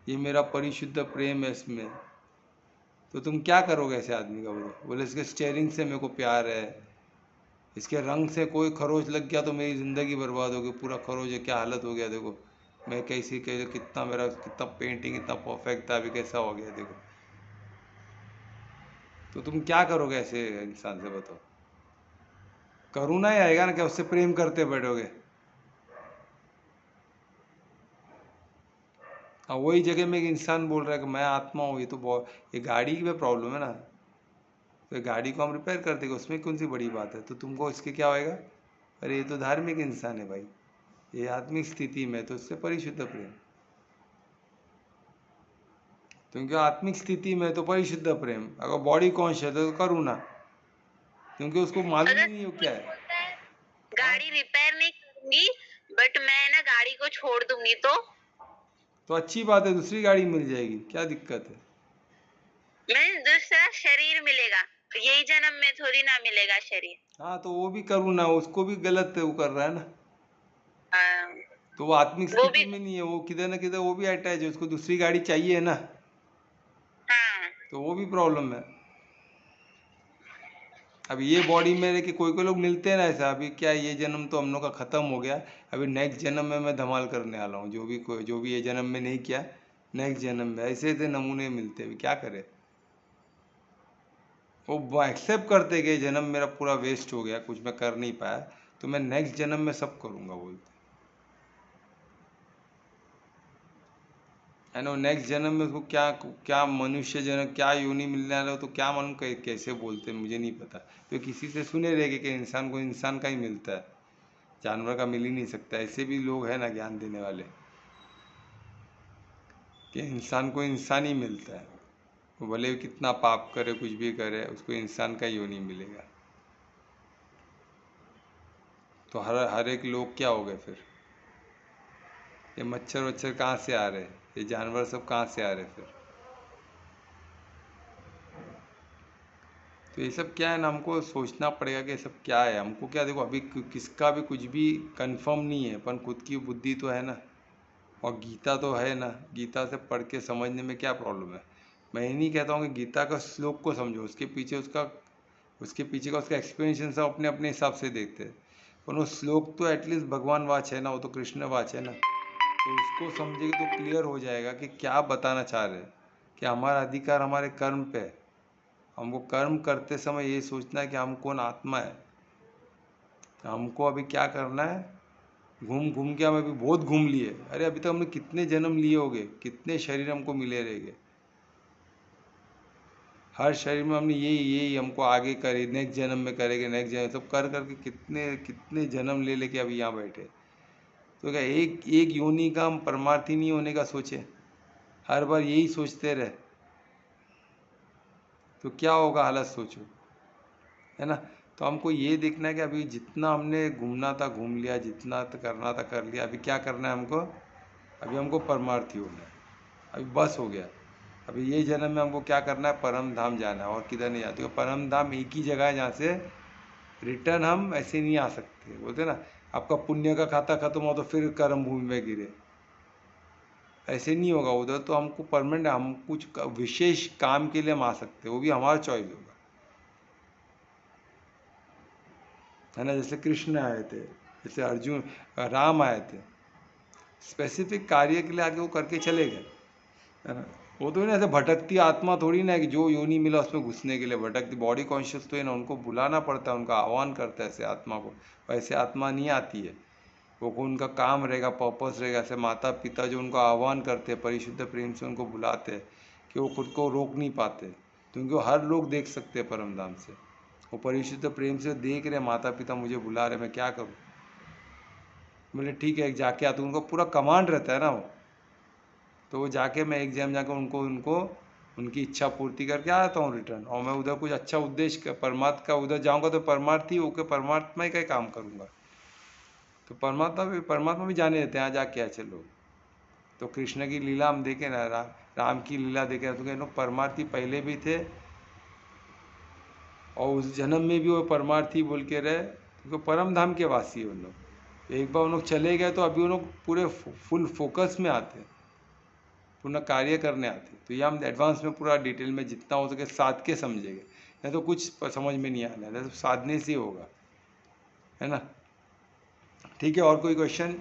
ये मेरा परिशुद्ध प्रेम है इसमें। तो तुम क्या करोगे ऐसे आदमी का? बोले इसके स्टेयरिंग से मेरे को प्यार है, इसके रंग से कोई खरोच लग गया तो मेरी ज़िंदगी बर्बाद हो गई, पूरा खरोच है, क्या हालत हो गया देखो, मैं कैसे कितना मेरा कितना पेंटिंग इतना परफेक्ट था, अभी कैसा हो गया देखो। तो तुम क्या करोगे ऐसे इंसान से, बताओ? करुणा ही आएगा ना, क्या उससे प्रेम करते बैठोगे? हाँ, वही जगह में एक इंसान बोल रहा है कि मैं आत्मा हूँ, ये तो बहुत, ये गाड़ी में प्रॉब्लम है ना, तो गाड़ी को हम रिपेयर कर देंगे, उसमें कौन सी बड़ी बात है? तो तुमको इसके क्या होएगा, अरे ये तो धार्मिक इंसान है भाई, ये आत्मिक स्थिति में, तो उससे परिशुद्ध प्रेम, क्योंकि आत्मिक स्थिति में तो परिशुद्ध प्रेम, अगर बॉडी कॉन्शियस है तो करुणा, क्योंकि उसको मालूम ही अगर नहीं हो कोई क्या है। बोलता है हाँ, गाड़ी रिपेयर नहीं करूंगी, बट मैं ना गाड़ी को छोड़ दूंगी, तो अच्छी बात है, दूसरी गाड़ी मिल जाएगी, क्या दिक्कत है? मैं दूसरा शरीर मिलेगा, यही जन्म में थोड़ी ना मिलेगा शरीर। हाँ, तो वो भी करुणा, उसको भी गलत वो कर रहा है ना, हाँ, तो वो आत्मिक वो स्थिति भी। में नहीं है, वो किधर ना किधर वो भी अटैच है, उसको दूसरी गाड़ी चाहिए ना, हाँ। तो वो भी प्रॉब्लम है। अब ये बॉडी में रह के कोई कोई लोग मिलते हैं ना ऐसा, अभी क्या ये जन्म तो हम लोग का ख़त्म हो गया, अभी नेक्स्ट जन्म में मैं धमाल करने वाला हूँ, जो भी ये जन्म में नहीं किया, नेक्स्ट जन्म में ऐसे ऐसे नमूने मिलते हैं, क्या करे। वो एक्सेप्ट करते कि जन्म मेरा पूरा वेस्ट हो गया, कुछ मैं कर नहीं पाया, तो मैं नेक्स्ट जन्म में सब करूँगा बोलते है ना। नेक्स्ट जन्म में उसको क्या क्या मनुष्य जन्म, क्या योनि मिलने वाला हो, तो क्या मालूम कैसे बोलते हैं, मुझे नहीं पता। तो किसी से सुने रहे कि इंसान को इंसान का ही मिलता है, जानवर का मिल ही नहीं सकता। ऐसे भी लोग हैं ना ज्ञान देने वाले कि इंसान को इंसान ही मिलता है, वो भले कितना पाप करे कुछ भी करे, उसको इंसान का ही योनि मिलेगा। तो हर एक लोग क्या हो गए फिर, ये मच्छर वच्छर कहाँ से आ रहे हैं, ये जानवर सब कहाँ से आ रहे फिर। तो ये सब क्या है ना, हमको सोचना पड़ेगा कि ये सब क्या है, हमको क्या। देखो अभी किसका भी कुछ भी कंफर्म नहीं है, अपन खुद की बुद्धि तो है ना, और गीता तो है ना, गीता से पढ़ के समझने में क्या प्रॉब्लम है। मैं ये नहीं कहता हूँ कि गीता का श्लोक को समझो, उसके पीछे का उसका एक्सप्लेनेशन सब अपने अपने हिसाब से देखते हैं, पर वो श्लोक तो एटलीस्ट भगवान वाच है ना, वो तो कृष्ण वाच है ना, तो उसको समझेंगे तो क्लियर हो जाएगा कि क्या बताना चाह रहे हैं, कि हमारा अधिकार हमारे कर्म पे है। हमको कर्म करते समय ये सोचना है कि हम कौन आत्मा है, हमको अभी क्या करना है। घूम घूम के हम अभी बहुत घूम लिए, अरे अभी तक हमने कितने जन्म लिए होंगे, कितने शरीर हमको मिले रहेंगे, हर शरीर में हमने यही हमको आगे करे, नेक्स्ट जन्म में करेंगे, नेक्स्ट जन्म सब कर करके कितने कितने जन्म ले लेके अभी यहाँ बैठे। तो क्या एक एक योनि का हम परमार्थी नहीं होने का सोचे, हर बार यही सोचते रहे, तो क्या होगा हालत सोचो, है ना। तो हमको ये देखना है कि अभी जितना हमने घूमना था घूम लिया, जितना करना था कर लिया, अभी क्या करना है हमको, अभी हमको परमार्थी होना है, अभी बस हो गया। अभी ये जन्म में हमको क्या करना है, परम धाम जाना है, और किधर नहीं जाते। परम धाम एक ही जगह है जहाँ से रिटर्न हम ऐसे नहीं आ सकते। बोलते ना, आपका पुण्य का खाता खत्म हो तो फिर कर्म भूमि में गिरे, ऐसे नहीं होगा उधर। तो हमको परमानेंट, हम कुछ विशेष काम के लिए हम आ सकते हैं, वो भी हमारा चॉइस होगा, है ना। जैसे कृष्ण आए थे, जैसे अर्जुन राम आए थे, स्पेसिफिक कार्य के लिए आके वो करके चले गए, है ना। वो तो ना ऐसे भटकती आत्मा थोड़ी ना है कि जो योनि मिला उसमें घुसने के लिए भटकती, बॉडी कॉन्शियस तो है ना, उनको बुलाना पड़ता है, उनका आह्वान करता है ऐसे आत्मा को। वैसे आत्मा नहीं आती है, वो उनका काम रहेगा, पर्पस रहेगा। ऐसे माता पिता जो उनको आह्वान करते हैं, परिशुद्ध प्रेम से उनको बुलाते हैं, कि वो खुद को रोक नहीं पाते, क्योंकि वो हर लोग देख सकते हैं परम धाम से। वो परिशुद्ध प्रेम से देख रहे माता पिता मुझे बुला रहे, मैं क्या करूँ। बोले ठीक है जाके आते, उनको पूरा कमांड रहता है ना वो, तो वो जाके मैं एग्जाम जाकर उनको उनको उनकी इच्छा पूर्ति करके आता हूँ रिटर्न। और मैं उधर कुछ अच्छा उद्देश्य परमात्मा का, उधर जाऊँगा तो परमार्थी होकर परमात्मा ही का काम करूँगा। तो परमात्मा भी जाने देते हैं, यहाँ जाके अच्छे लोग। तो कृष्ण की लीला हम देखें ना, राम की लीला देखें, तो लोग परमार्थी पहले भी थे, और उस जन्म में भी वो परमार्थी बोल के रहे, क्योंकि परम धाम के वासी है उन लोग। एक बार उन लोग चले गए तो अभी उन लोग पूरे फुल फोकस में आते हैं, पूर्ण कार्य करने आते। तो ये हम एडवांस में पूरा डिटेल में जितना हो सके साध के समझेंगे, नहीं तो कुछ समझ में नहीं आना है, तो साधने से होगा, है ना। ठीक है, और कोई क्वेश्चन?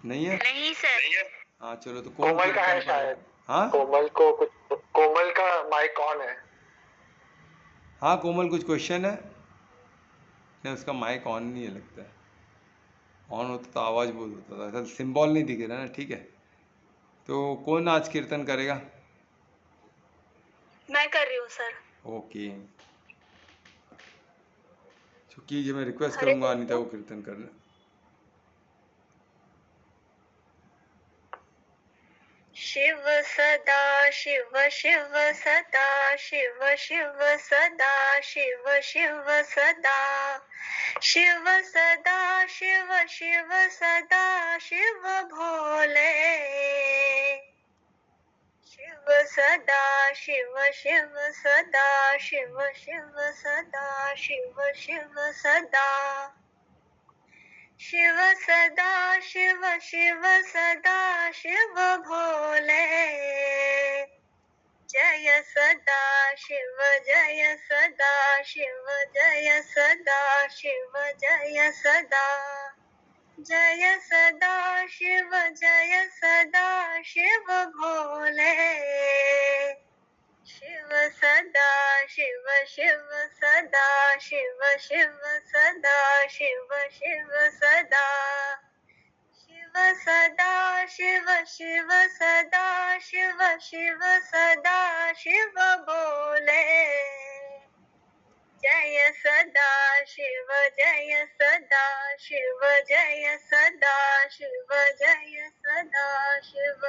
नहीं है? नहीं सर। हाँ चलो, तो कौन कोमल का है कीर्तन शायद, पढ़ेगा? हाँ कोमल का माइक ऑन है। हाँ, कोमल कुछ क्वेश्चन है? नहीं, उसका माइक ऑन नहीं है लगता है, ऑन होता तो आवाज़ बहुत होता था, ऐसा सिंबल नहीं दिख रहा ना। ठीक है, तो कौन आज कीर्तन करेगा? मैं कर रही हूँ सर। ओके, तो कीजिए, मैं रिक्वेस्ट हरे करूँगा अनीता कृष्ण। को कीर्तन करने। शिव सदा शिव शिव सदा शिव शिव सदा शिव शिव सदा शिव सदा शिव शिव सदा शिव भोले शिव सदा शिव शिव सदा शिव शिव सदा शिव शिव सदा शिव सदा शिव शिव सदा शिव भोले जय सदा शिव जय सदा शिव जय सदा शिव जय सदा जय सदा शिव भोले। शिव सदा शिव शिव सदा शिव शिव सदा शिव शिव सदा शिव सदा शिव शिव सदा शिव शिव सदा शिव भोले। जय सदा शिव जय सदा शिव जय सदा शिव जय सदा शिव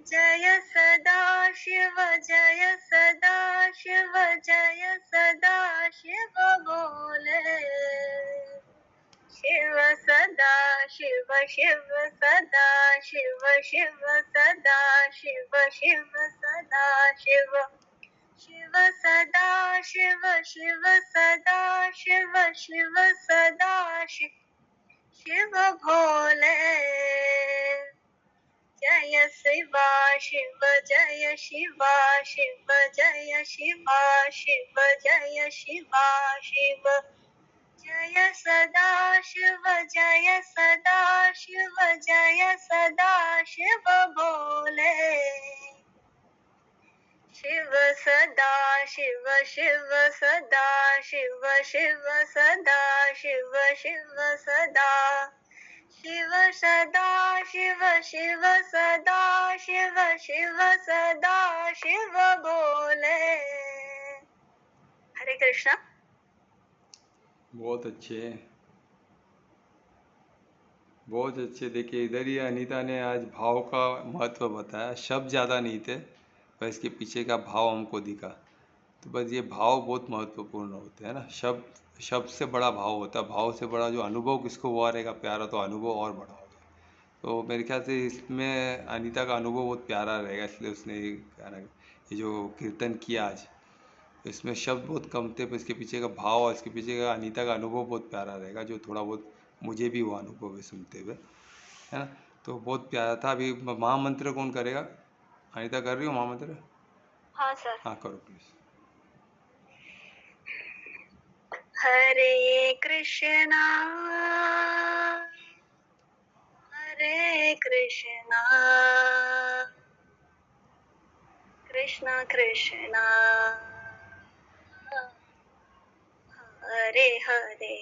जय सदा शिव जय सदा शिव जय सदा शिव भोले। शिव सदा शिव शिव सदा शिव शिव सदा शिव शिव सदा शिव शिव सदा शिव शिव सदा शिव शिव सदा शिव भोले। जय शिवा शिव जय शिवा शिव जय शिवा शिव जय शिवा शिव जय सदा शिव जय सदा शिव जय सदा शिव भोले। शिव सदा शिव शिव सदा शिव शिव सदा शिव शिव सदा शिव सदा शिव शिव सदा शिव शिव सदा शिव भोले। हरे कृष्णा। बहुत अच्छे, बहुत अच्छे। देखिए इधर ही अनीता ने आज भाव का महत्व बताया, शब्द ज़्यादा नहीं थे पर इसके पीछे का भाव हमको दिखा। तो बस ये भाव बहुत महत्वपूर्ण होते हैं ना, शब्द से बड़ा भाव होता है, भाव से बड़ा जो अनुभव किसको हुआ रहेगा प्यारा, तो अनुभव और बड़ा होगा। तो मेरे ख्याल से इसमें अनीता का अनुभव बहुत प्यारा रहेगा, इसलिए उसने ये जो कीर्तन किया आज, इसमें शब्द बहुत कम थे पर इसके पीछे का भाव और इसके पीछे का अनीता का अनुभव बहुत प्यारा रहेगा, जो थोड़ा बहुत मुझे भी वो अनुभव है सुनते हुए, है ना। तो बहुत प्यारा था। अभी महामंत्र कौन करेगा? अनीता कर रही हो महामंत्र? हाँ सर। हाँ करो प्लीज। हरे कृष्णा हरे कृष्णा कृष्णा कृष्णा हरे हरे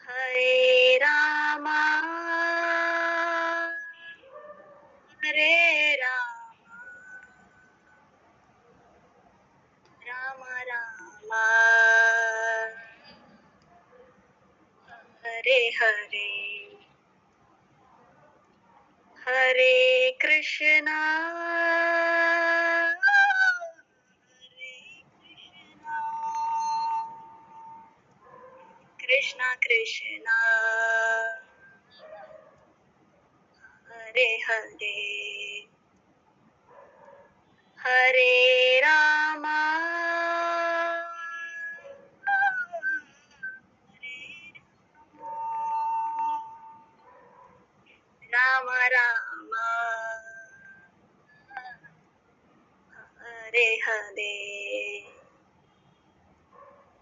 हरे रामा हरे रामा राम रामा हरे हरे हरे कृष्णा कृष्णा कृष्णा हरे हरे हरे रामा राम राम हरे हरे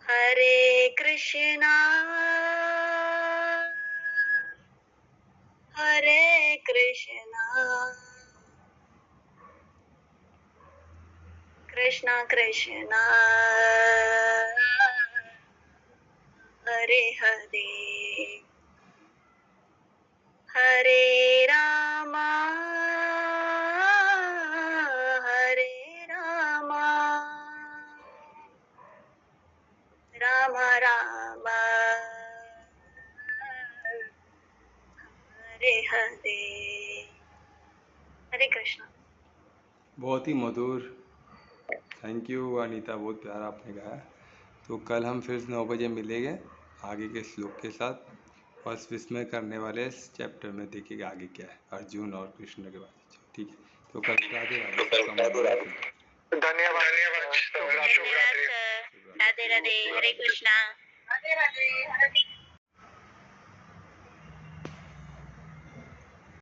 हरे कृष्णा हरे कृष्णा कृष्णा कृष्णा हरे हरे हरे रामा हरे रामा राम राम हरे हरे हरे कृष्णा। बहुत ही मधुर, थैंक यू अनीता, बहुत प्यारा आपने गाया। तो कल हम फिर 9 बजे मिलेंगे आगे के श्लोक के साथ, बस विस्मय करने वाले इस चैप्टर में देखिएगा आगे क्या है, अर्जुन और कृष्ण के बारे में। ठीक है, तो कल राधे राधे, सबका मंगल हो। धन्यवाद। धन्यवाद सर। राधे राधे। हरे कृष्णा। राधे राधे।